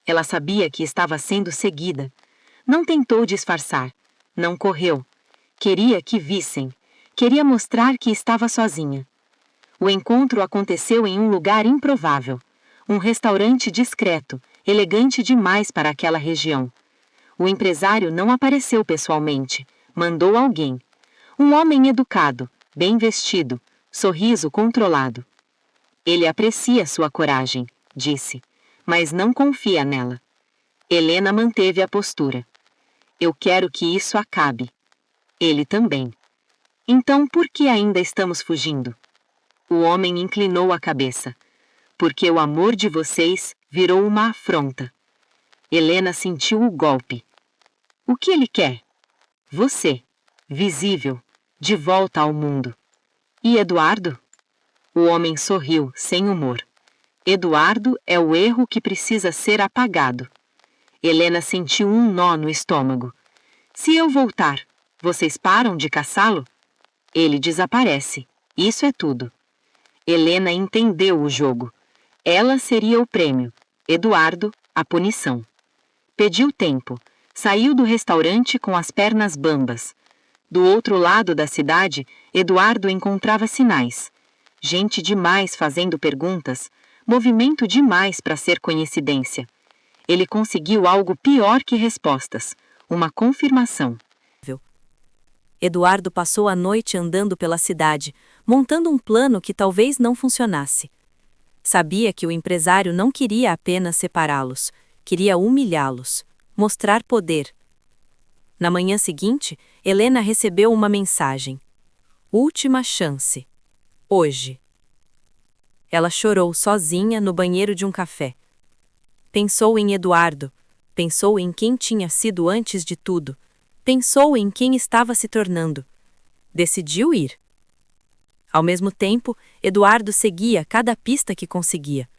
Speaker 3: Ela sabia que estava sendo seguida. Não tentou disfarçar. Não correu. Queria que vissem. Queria mostrar que estava sozinha. O encontro aconteceu em um lugar improvável. Um restaurante discreto, elegante demais para aquela região. O empresário não apareceu pessoalmente. Mandou alguém. Um homem educado, bem vestido, sorriso controlado. Ele aprecia sua coragem, disse, mas não confia nela. Helena manteve a postura. Eu quero que isso acabe. Ele também. Então por que ainda estamos fugindo? O homem inclinou a cabeça. Porque o amor de vocês virou uma afronta. Helena sentiu o golpe. O que ele quer? Você, visível, de volta ao mundo. E Eduardo? O homem sorriu, sem humor. Eduardo é o erro que precisa ser apagado. Helena sentiu um nó no estômago. Se eu voltar, vocês param de caçá-lo? Ele desaparece. Isso é tudo. Helena entendeu o jogo. Ela seria o prêmio. Eduardo, a punição. Pediu tempo. Saiu do restaurante com as pernas bambas. Do outro lado da cidade, Eduardo encontrava sinais. Gente demais fazendo perguntas, movimento demais para ser coincidência. Ele conseguiu algo pior que respostas, uma confirmação.
Speaker 1: Eduardo passou a noite andando pela cidade, montando um plano que talvez não funcionasse. Sabia que o empresário não queria apenas separá-los, queria humilhá-los, mostrar poder. Na manhã seguinte, Helena recebeu uma mensagem. Última chance. Hoje. Ela chorou sozinha no banheiro de um café. Pensou em Eduardo, pensou em quem tinha sido antes de tudo, pensou em quem estava se tornando. Decidiu ir. Ao mesmo tempo, Eduardo seguia cada pista que conseguia.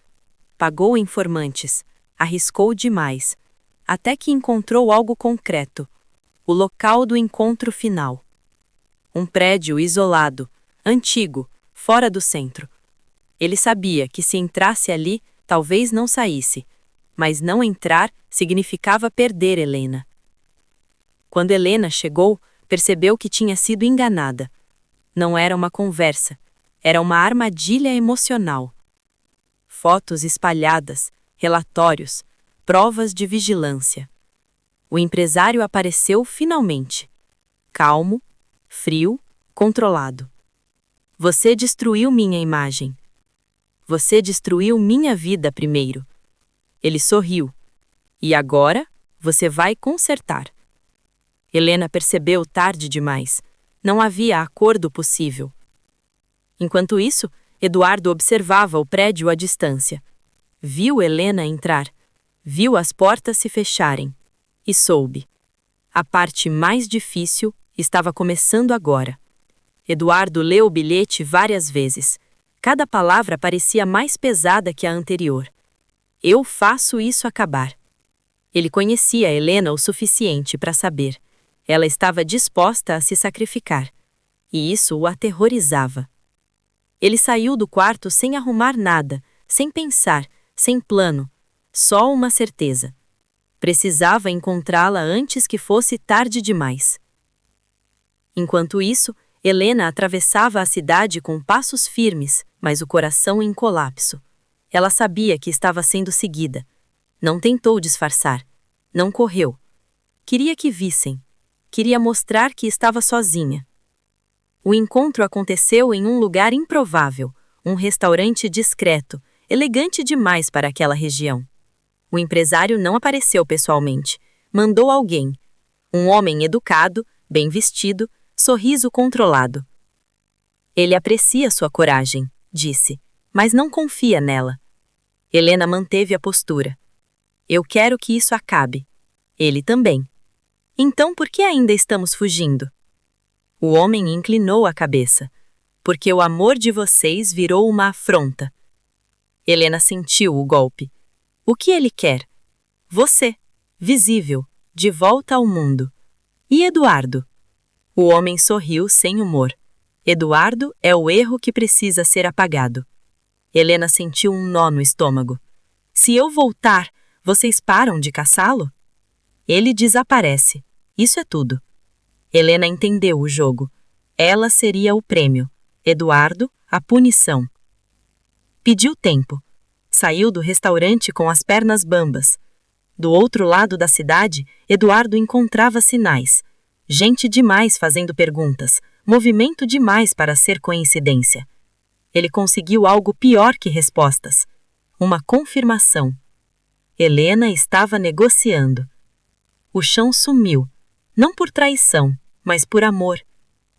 Speaker 1: Pagou informantes, arriscou demais, até que encontrou algo concreto: o local do encontro final. Um prédio isolado, antigo, fora do centro. Ele sabia que se entrasse ali, talvez não saísse, mas não entrar significava perder Helena. Quando Helena chegou, percebeu que tinha sido enganada. Não era uma conversa, era uma armadilha emocional. Fotos espalhadas, relatórios, provas de vigilância. O empresário apareceu finalmente. Calmo, frio, controlado. Você destruiu minha imagem. Você destruiu minha vida primeiro. Ele sorriu. E agora, você vai consertar. Helena percebeu tarde demais. Não havia acordo possível. Enquanto isso, Eduardo observava o prédio à distância. Viu Helena entrar. Viu as portas se fecharem. E soube. A parte mais difícil estava começando agora. Eduardo leu o bilhete várias vezes. Cada palavra parecia mais pesada que a anterior. Eu faço isso acabar. Ele conhecia Helena o suficiente para saber. Ela estava disposta a se sacrificar. E isso o aterrorizava. Ele saiu do quarto sem arrumar nada, sem pensar, sem plano. Só uma certeza. Precisava encontrá-la antes que fosse tarde demais. Enquanto isso, Helena atravessava a cidade com passos firmes, mas o coração em colapso. Ela sabia que estava sendo seguida. Não tentou disfarçar. Não correu. Queria que vissem. Queria mostrar que estava sozinha. O encontro aconteceu em um lugar improvável, um restaurante discreto, elegante demais para aquela região. O empresário não apareceu pessoalmente. Mandou alguém. Um homem educado, bem vestido, sorriso controlado. Ele aprecia sua coragem, disse, mas não confia nela. Helena manteve a postura. Eu quero que isso acabe. Ele também. Então por que ainda estamos fugindo? O homem inclinou a cabeça. Porque o amor de vocês virou uma afronta. Helena sentiu o golpe. O que ele quer? Você, visível, de volta ao mundo. E Eduardo? O homem sorriu sem humor. Eduardo é o erro que precisa ser apagado. Helena sentiu um nó no estômago. Se eu voltar, vocês param de caçá-lo? Ele desaparece. Isso é tudo. Helena entendeu o jogo. Ela seria o prêmio. Eduardo, a punição. Pediu tempo. Saiu do restaurante com as pernas bambas. Do outro lado da cidade, Eduardo encontrava sinais. Gente demais fazendo perguntas. Movimento demais para ser coincidência. Ele conseguiu algo pior que respostas. Uma confirmação. Helena estava negociando. O chão sumiu. Não por traição, mas por amor.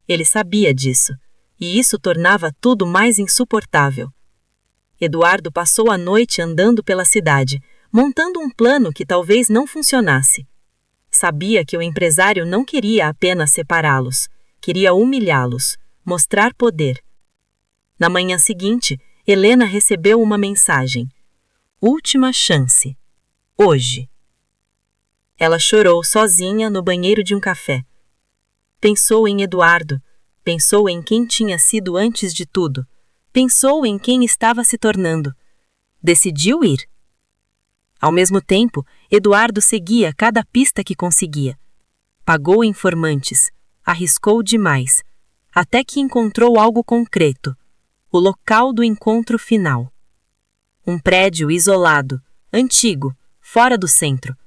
Speaker 1: Ele sabia disso. E isso tornava tudo mais insuportável. Eduardo passou a noite andando pela cidade, montando um plano que talvez não funcionasse. Sabia que o empresário não queria apenas separá-los, queria humilhá-los, mostrar poder. Na manhã seguinte, Helena recebeu uma mensagem. Última chance. Hoje. Ela chorou sozinha no banheiro de um café. Pensou em Eduardo, pensou em quem tinha sido antes de tudo, pensou em quem estava se tornando. Decidiu ir. Ao mesmo tempo, Eduardo seguia cada pista que conseguia. Pagou informantes,
Speaker 3: arriscou demais, até que encontrou algo concreto, o local do encontro final. Um prédio isolado, antigo, fora do centro.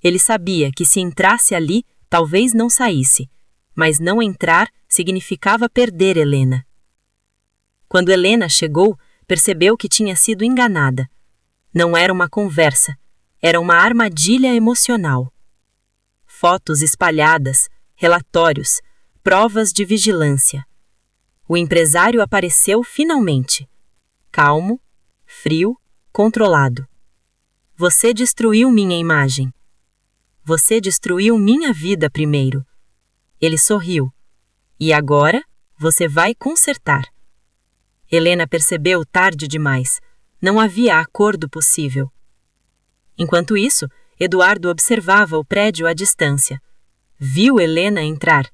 Speaker 3: Ele sabia que se entrasse ali, talvez não saísse, mas não entrar significava perder Helena. Quando Helena chegou, percebeu que tinha sido enganada. Não era uma conversa, era uma armadilha emocional. Fotos espalhadas, relatórios, provas de vigilância. O empresário apareceu finalmente. Calmo, frio, controlado. Você destruiu minha imagem. Você destruiu minha vida primeiro. Ele sorriu. E agora, você vai consertar. Helena percebeu tarde demais. Não havia acordo possível. Enquanto isso, Eduardo observava o prédio à distância. Viu Helena entrar.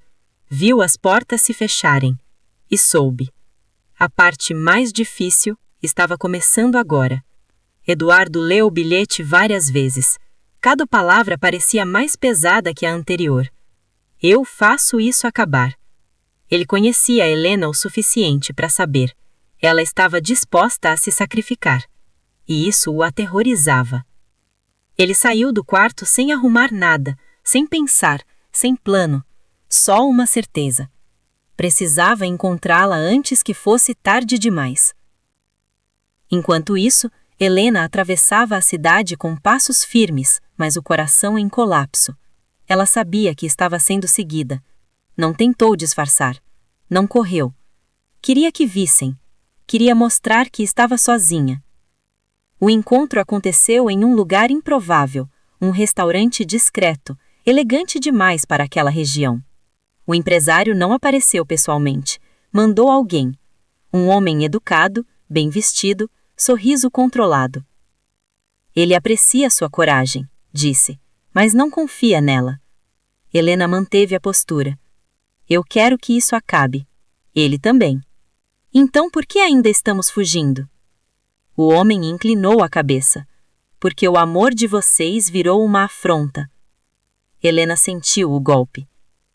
Speaker 3: Viu as portas se fecharem. E soube. A parte mais difícil estava começando agora. Eduardo leu o bilhete várias vezes. Cada palavra parecia mais pesada que a anterior. Eu faço isso acabar. Ele conhecia Helena o suficiente para saber. Ela estava disposta a se sacrificar. E isso o aterrorizava. Ele saiu do quarto sem arrumar nada, sem pensar, sem plano. Só uma certeza. Precisava encontrá-la antes que fosse tarde demais. Enquanto isso, Helena atravessava a cidade com passos firmes, mas o coração em colapso. Ela sabia que estava sendo seguida. Não tentou disfarçar. Não correu. Queria que vissem. Queria mostrar que estava sozinha. O encontro aconteceu em um lugar improvável, um restaurante discreto, elegante demais para aquela região. O empresário não apareceu pessoalmente. Mandou alguém. Um homem educado, bem vestido, sorriso controlado. Ele aprecia sua coragem, disse, mas não confia nela. Helena manteve a postura. Eu quero que isso acabe. Ele também. Então por que ainda estamos fugindo? O homem inclinou a cabeça. Porque o amor de vocês virou uma afronta. Helena sentiu o golpe.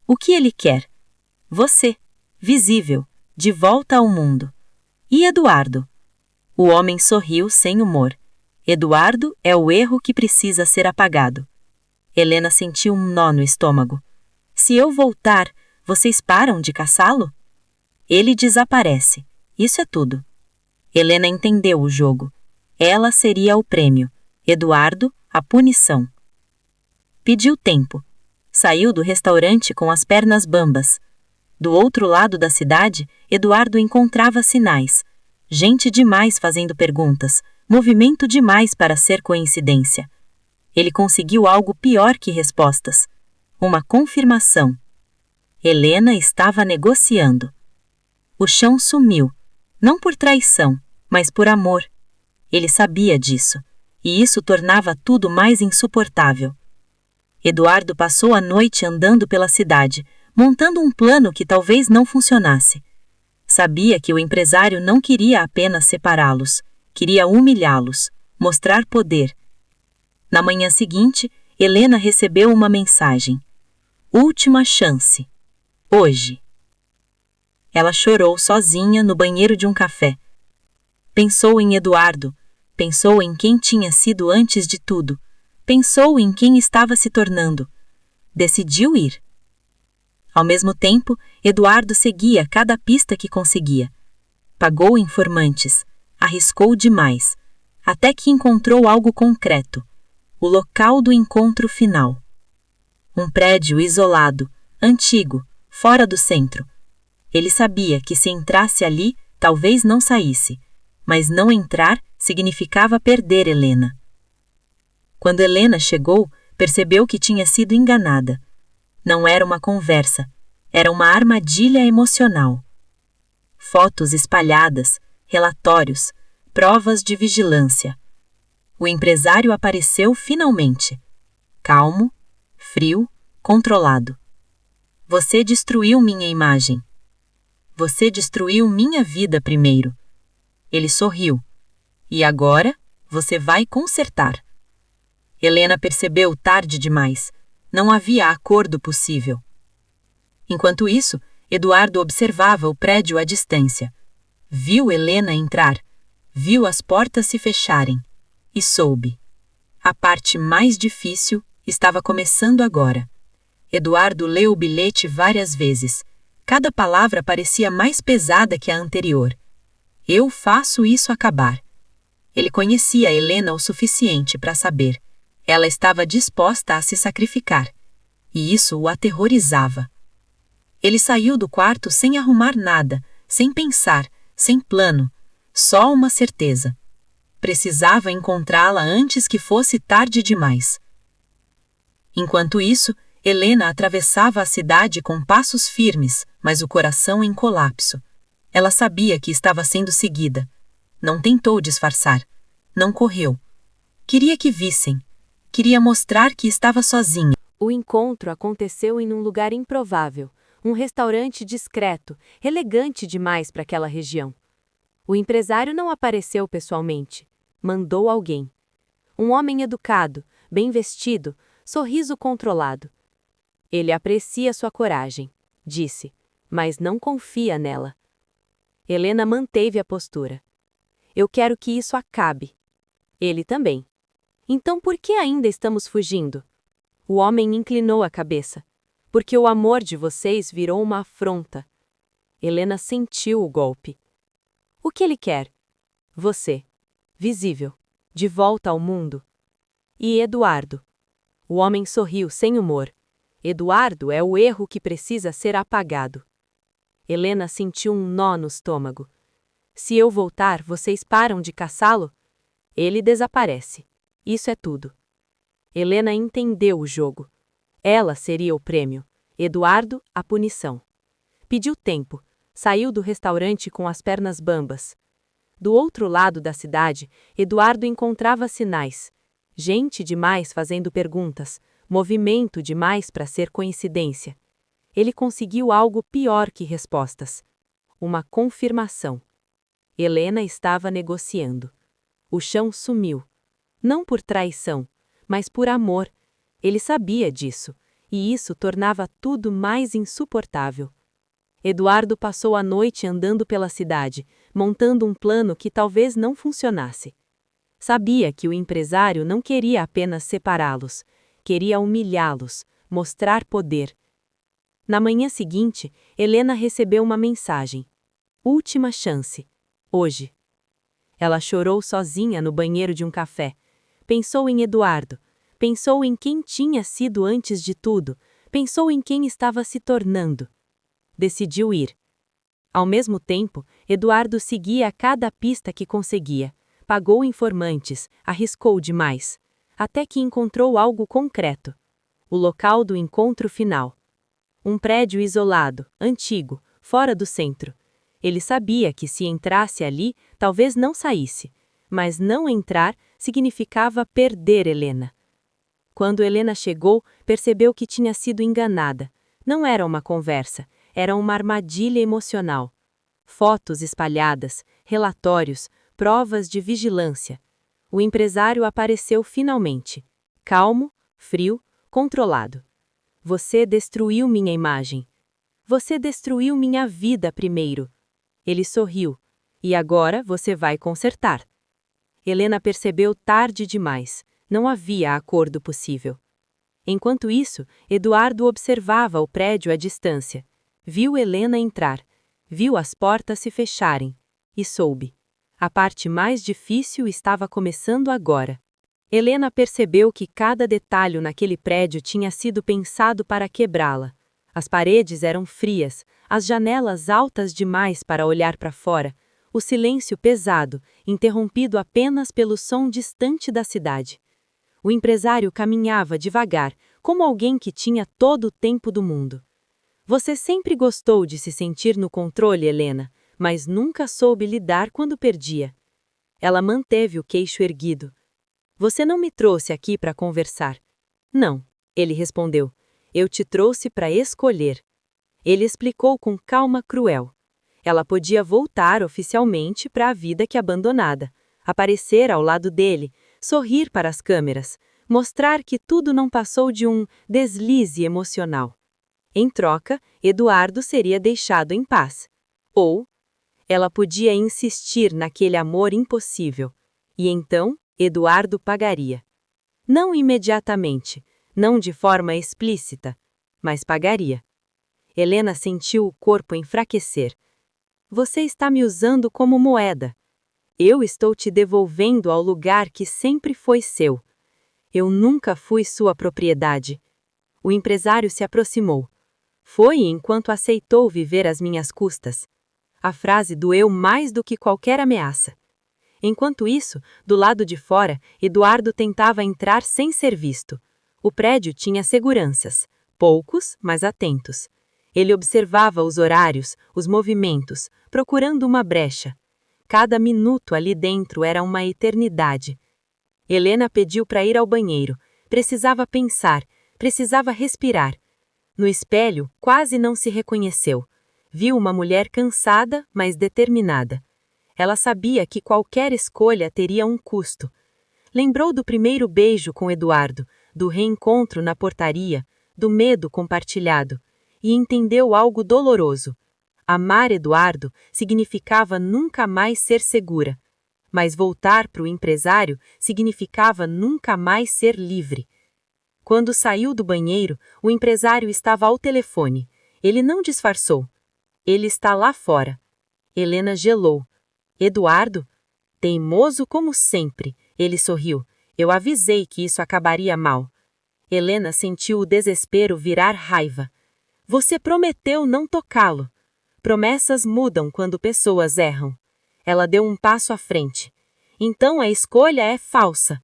Speaker 3: O que ele quer? Você, visível, de volta ao mundo. E Eduardo? O homem sorriu sem humor. Eduardo é o erro que precisa ser apagado. Helena sentiu um nó no estômago. Se eu voltar, vocês param de caçá-lo? Ele desaparece. Isso é tudo. Helena entendeu o jogo. Ela seria o prêmio. Eduardo, a punição. Pediu tempo. Saiu do restaurante com as pernas bambas. Do outro lado da cidade, Eduardo encontrava sinais. Gente demais fazendo perguntas, movimento demais para ser coincidência. Ele conseguiu algo pior que respostas. Uma confirmação. Helena estava negociando. O chão sumiu, não por traição, mas por amor. Ele sabia disso, e isso tornava tudo mais insuportável. Eduardo passou a noite andando pela cidade, montando um plano que talvez não funcionasse. Sabia que o empresário não queria apenas separá-los, queria humilhá-los, mostrar poder. Na manhã seguinte, Helena recebeu uma mensagem. Última chance. Hoje. Ela chorou sozinha no banheiro de um café. Pensou em Eduardo, pensou em quem tinha sido antes de tudo, pensou em quem estava se tornando. Decidiu ir. Ao mesmo tempo, Eduardo seguia cada pista que conseguia. Pagou informantes, arriscou demais, até que encontrou algo concreto. O local do encontro final. Um prédio isolado, antigo, fora do centro. Ele sabia que se entrasse ali, talvez não saísse, mas não entrar significava perder Helena. Quando Helena chegou, percebeu que tinha sido enganada. Não era uma conversa, era uma armadilha emocional. Fotos espalhadas, relatórios, provas de vigilância. O empresário apareceu finalmente. Calmo, frio, controlado. Você destruiu minha imagem. Você destruiu minha vida primeiro. Ele sorriu. E agora, você vai consertar. Helena percebeu tarde demais. Não havia acordo possível. Enquanto isso, Eduardo observava o prédio à distância. Viu Helena entrar, viu as portas se fecharem e soube. A parte mais difícil estava começando agora. Eduardo leu o bilhete várias vezes. Cada palavra parecia mais pesada que a anterior. Eu faço isso acabar. Ele conhecia Helena o suficiente para saber. Ela estava disposta a se sacrificar. E isso o aterrorizava. Ele saiu do quarto sem arrumar nada, sem pensar, sem plano. Só uma certeza. Precisava encontrá-la antes que fosse tarde demais. Enquanto isso, Helena atravessava a cidade com passos firmes, mas o coração em colapso. Ela sabia que estava sendo seguida. Não tentou disfarçar. Não correu. Queria que vissem. Queria mostrar que estava sozinha.
Speaker 1: O encontro aconteceu em um lugar improvável, um restaurante discreto, elegante demais para aquela região. O empresário não apareceu pessoalmente. Mandou alguém. Um homem educado, bem vestido, sorriso controlado. Ele aprecia sua coragem, disse, mas não confia nela. Helena manteve a postura. Eu quero que isso acabe. Ele também. Então por que ainda estamos fugindo? O homem inclinou a cabeça. Porque o amor de vocês virou uma afronta. Helena sentiu o golpe. O que ele quer? Você. Visível. De volta ao mundo. E Eduardo? O homem sorriu sem humor. Eduardo é o erro que precisa ser apagado. Helena sentiu um nó no estômago. Se eu voltar, vocês param de caçá-lo? Ele desaparece. Isso é tudo. Helena entendeu o jogo. Ela seria o prêmio. Eduardo, a punição. Pediu tempo. Saiu do restaurante com as pernas bambas. Do outro lado da cidade, Eduardo encontrava sinais. Gente demais fazendo perguntas. Movimento demais para ser coincidência. Ele conseguiu algo pior que respostas. Uma confirmação. Helena estava negociando. O chão sumiu. Não por traição, mas por amor. Ele sabia disso, e isso tornava tudo mais insuportável. Eduardo passou a noite andando pela cidade, montando um plano que talvez não funcionasse. Sabia que o empresário não queria apenas separá-los, queria humilhá-los, mostrar poder. Na manhã seguinte, Helena recebeu uma mensagem. Última chance. Hoje. Ela chorou sozinha no banheiro de um café. Pensou em Eduardo. Pensou em quem tinha sido antes de tudo. Pensou em quem estava se tornando. Decidiu ir. Ao mesmo tempo, Eduardo seguia cada pista que conseguia. Pagou informantes, arriscou demais. Até que encontrou algo concreto. O local do encontro final. Um prédio isolado, antigo, fora do centro. Ele sabia que se entrasse ali, talvez não saísse. Mas não entrar significava perder Helena. Quando Helena chegou, percebeu que tinha sido enganada. Não era uma conversa, era uma armadilha emocional. Fotos espalhadas, relatórios, provas de vigilância. O empresário apareceu finalmente. Calmo, frio, controlado. Você destruiu minha imagem. Você destruiu minha vida primeiro. Ele sorriu. E agora você vai consertar. Helena percebeu tarde demais. Não havia acordo possível. Enquanto isso, Eduardo observava o prédio à distância. Viu Helena entrar. Viu as portas se fecharem. E soube. A parte mais difícil estava começando agora. Helena percebeu que cada detalhe naquele prédio tinha sido pensado para quebrá-la. As paredes eram frias, as janelas altas demais para olhar para fora, o silêncio pesado, interrompido apenas pelo som distante da cidade. O empresário caminhava devagar, como alguém que tinha todo o tempo do mundo. Você sempre gostou de se sentir no controle, Helena, mas nunca soube lidar quando perdia. Ela manteve o queixo erguido. Você não me trouxe aqui para conversar. Não, ele respondeu. Eu te trouxe para escolher. Ele explicou com calma cruel. Ela podia voltar oficialmente para a vida que abandonada, aparecer ao lado dele, sorrir para as câmeras, mostrar que tudo não passou de um deslize emocional.
Speaker 3: Em troca, Eduardo seria deixado em paz. Ou ela podia insistir naquele amor impossível. E então, Eduardo pagaria. Não imediatamente, não de forma explícita, mas pagaria. Helena sentiu o corpo enfraquecer. Você está me usando como moeda. Eu estou te devolvendo ao lugar que sempre foi seu. Eu nunca fui sua propriedade. O empresário se aproximou. Foi enquanto aceitou viver às minhas custas. A frase doeu mais do que qualquer ameaça. Enquanto isso, do lado de fora, Eduardo tentava entrar sem ser visto. O prédio tinha seguranças, poucos, mas atentos. Ele observava os horários, os movimentos, procurando uma brecha. Cada minuto ali dentro era uma eternidade. Helena pediu para ir ao banheiro. Precisava pensar, precisava respirar. No espelho, quase não se reconheceu. Viu uma mulher cansada, mas determinada. Ela sabia que qualquer escolha teria um custo. Lembrou do primeiro beijo com Eduardo, do reencontro na portaria, do medo compartilhado, e entendeu algo doloroso. Amar Eduardo significava nunca mais ser segura, mas voltar para o empresário significava nunca mais ser livre. Quando saiu do banheiro, o empresário estava ao telefone. Ele não disfarçou. Ele está lá fora. Helena gelou. Eduardo? Teimoso como sempre, ele sorriu. Eu avisei que isso acabaria mal. Helena sentiu o desespero virar raiva. Você prometeu não tocá-lo. Promessas mudam quando pessoas erram. Ela deu um passo à frente. Então a escolha é falsa.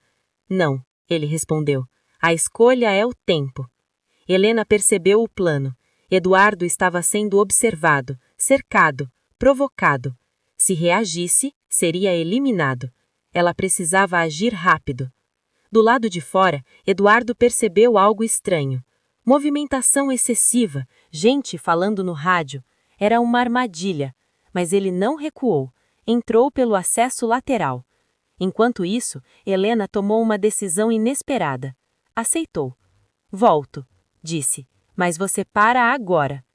Speaker 3: Não, ele respondeu. A escolha é o tempo. Helena percebeu o plano. Eduardo estava sendo observado, cercado, provocado. Se reagisse, seria eliminado. Ela precisava agir rápido. Do lado de fora, Eduardo percebeu algo estranho. Movimentação excessiva, gente falando no rádio. Era uma armadilha, mas ele não recuou. Entrou pelo acesso lateral. Enquanto isso, Helena tomou uma decisão inesperada. Aceitou. Volto, disse, mas você para agora.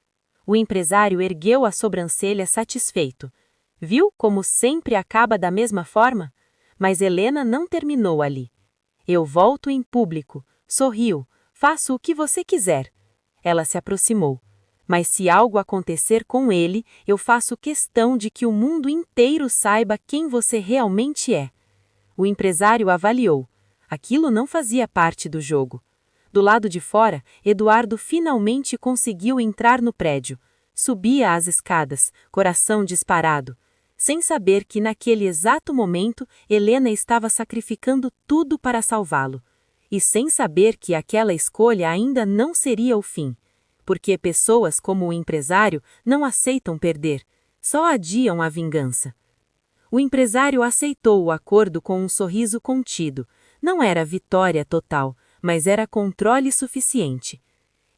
Speaker 3: O empresário ergueu a sobrancelha satisfeito. Viu como sempre acaba da mesma forma? Mas Helena não terminou ali. Eu volto em público, sorriu, faço o que você quiser. Ela se aproximou. Mas se algo acontecer com ele, eu faço questão de que o mundo inteiro saiba quem você realmente é. O empresário avaliou. Aquilo não fazia parte do jogo. Do lado de fora, Eduardo finalmente conseguiu entrar no prédio. Subia as escadas, coração disparado, sem saber que naquele exato momento Helena estava sacrificando tudo para salvá-lo. E sem saber que aquela escolha ainda não seria o fim. Porque pessoas como o empresário não aceitam perder, só adiam a vingança. O empresário aceitou o acordo com um sorriso contido. Não era vitória total, mas era controle suficiente.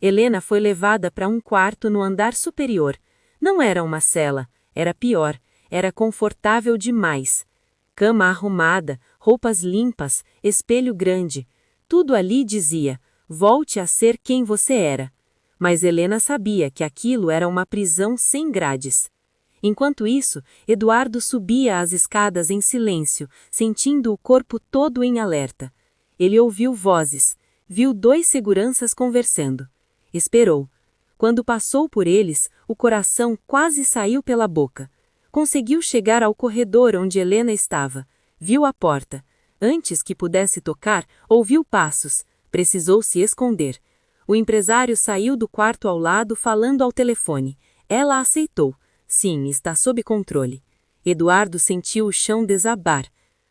Speaker 3: Helena foi levada para um quarto no andar superior. Não era uma cela, era pior, era confortável demais. Cama arrumada, roupas limpas, espelho grande. Tudo ali dizia, volte a ser quem você era. Mas Helena sabia que aquilo era uma prisão sem grades. Enquanto isso, Eduardo subia as escadas em silêncio, sentindo o corpo todo em alerta. Ele ouviu vozes, viu 2 seguranças conversando. Esperou. Quando passou por eles, o coração quase saiu pela boca. Conseguiu chegar ao corredor onde Helena estava. Viu a porta. Antes que pudesse tocar, ouviu passos. Precisou se esconder. O empresário saiu do quarto ao lado falando ao telefone. Ela aceitou. Sim, está sob controle. Eduardo sentiu o chão desabar.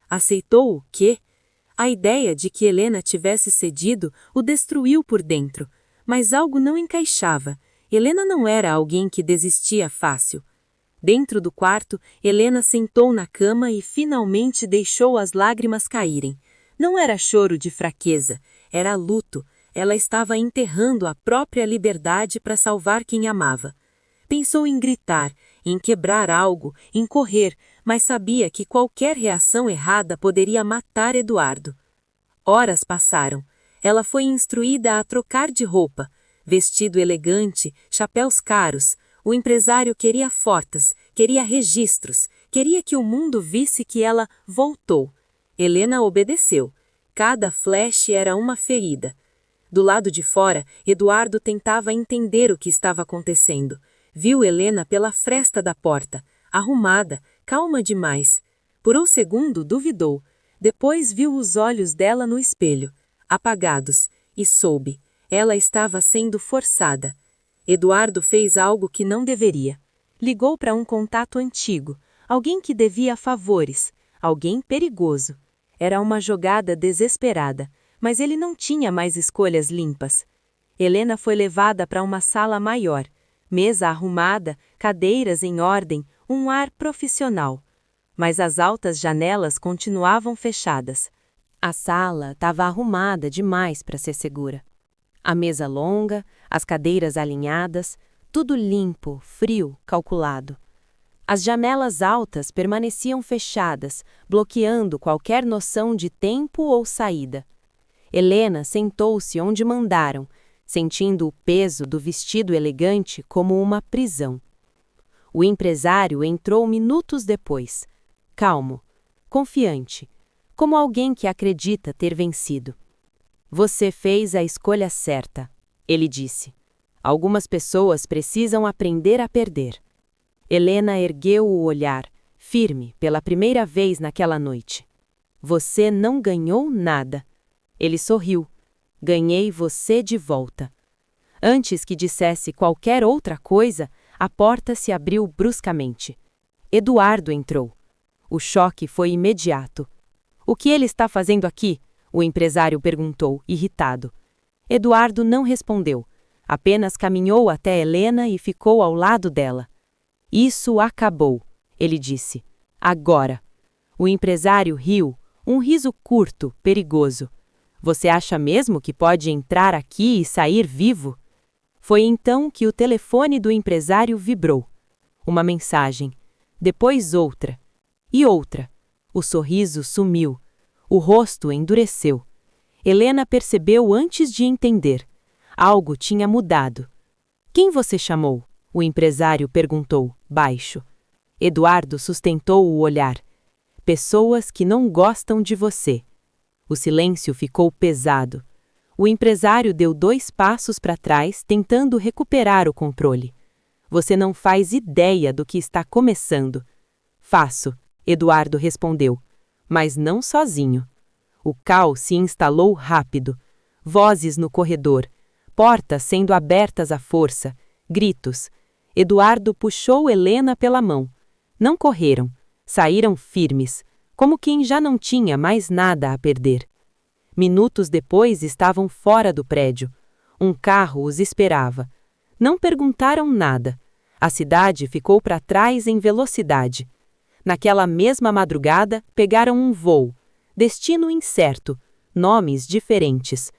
Speaker 3: Aceitou o quê? A ideia de que Helena tivesse cedido o destruiu por dentro. Mas algo não encaixava. Helena não era alguém que desistia fácil. Dentro do quarto, Helena sentou na cama e finalmente deixou as lágrimas caírem. Não era choro de fraqueza, era luto. Ela estava enterrando a própria liberdade para salvar quem amava. Pensou em gritar, em quebrar algo, em correr, mas sabia que qualquer reação errada poderia matar Eduardo. Horas passaram. Ela foi instruída a trocar de roupa.
Speaker 1: Vestido elegante, chapéus caros, o empresário queria fotos, queria registros, queria que o mundo visse que ela voltou. Helena obedeceu. Cada flash era uma ferida. Do lado de fora, Eduardo tentava entender o que estava acontecendo. Viu Helena pela fresta da porta, arrumada, calma demais. Por um segundo duvidou. Depois viu os olhos dela no espelho, apagados, e soube. Ela estava sendo forçada. Eduardo fez algo que não deveria. Ligou para um contato antigo, alguém que devia favores, alguém perigoso. Era uma jogada desesperada, mas ele não tinha mais escolhas limpas. Helena foi levada para uma sala maior, mesa arrumada, cadeiras em ordem, um ar profissional. Mas as altas janelas continuavam fechadas. A sala estava arrumada demais para ser segura. A mesa longa, as cadeiras alinhadas, tudo limpo, frio, calculado. As janelas altas permaneciam fechadas, bloqueando qualquer noção de tempo ou saída. Helena sentou-se onde mandaram, sentindo o peso do vestido elegante como uma prisão. O empresário entrou minutos depois, calmo, confiante, como alguém que acredita ter vencido. Você fez a escolha certa, ele disse. Algumas pessoas precisam aprender a perder. Helena ergueu o olhar, firme, pela primeira vez naquela noite. Você não ganhou nada. Ele sorriu. Ganhei você de volta. Antes que dissesse qualquer outra coisa, a porta se abriu bruscamente. Eduardo entrou. O choque foi imediato. O que ele está fazendo aqui? O empresário perguntou, irritado. Eduardo não respondeu. Apenas caminhou até Helena e ficou ao lado dela. Isso acabou, ele disse. Agora. O empresário riu, um riso curto, perigoso. Você acha mesmo que pode entrar aqui e sair vivo? Foi então que o telefone do empresário vibrou. Uma mensagem. Depois outra. E outra. O sorriso sumiu. O rosto endureceu. Helena percebeu antes de entender. Algo tinha mudado. Quem você chamou? O empresário perguntou, baixo. Eduardo sustentou o olhar. Pessoas que não gostam de você. O silêncio ficou pesado. O empresário deu 2 passos para trás, tentando recuperar o controle. Você não faz ideia do que está começando. Faço, Eduardo respondeu, mas não sozinho. O caos se instalou rápido. Vozes no corredor, portas sendo abertas à força, gritos. Eduardo puxou Helena pela mão. Não correram, saíram firmes, como quem já não tinha mais nada a perder. Minutos depois estavam fora do prédio. Um carro os esperava. Não perguntaram nada. A cidade ficou para trás em velocidade. Naquela mesma madrugada, pegaram um voo. Destino incerto, nomes diferentes.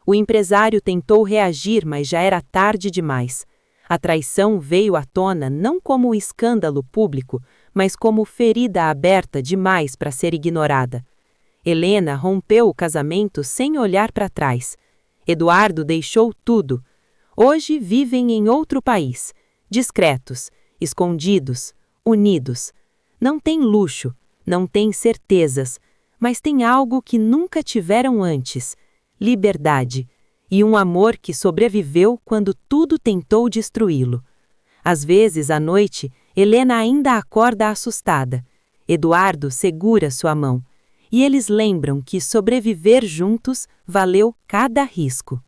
Speaker 1: O empresário tentou reagir, mas já era tarde demais. A traição veio à tona não como escândalo público, mas como ferida aberta demais para ser ignorada. Helena rompeu o casamento sem olhar para trás. Eduardo deixou tudo. Hoje vivem em outro país, discretos, escondidos, unidos. Não têm luxo, não têm certezas, mas têm algo que nunca tiveram antes: liberdade e um amor que sobreviveu quando tudo tentou destruí-lo. Às vezes, à noite, Helena ainda acorda assustada. Eduardo segura sua mão. E eles lembram que sobreviver juntos valeu cada risco.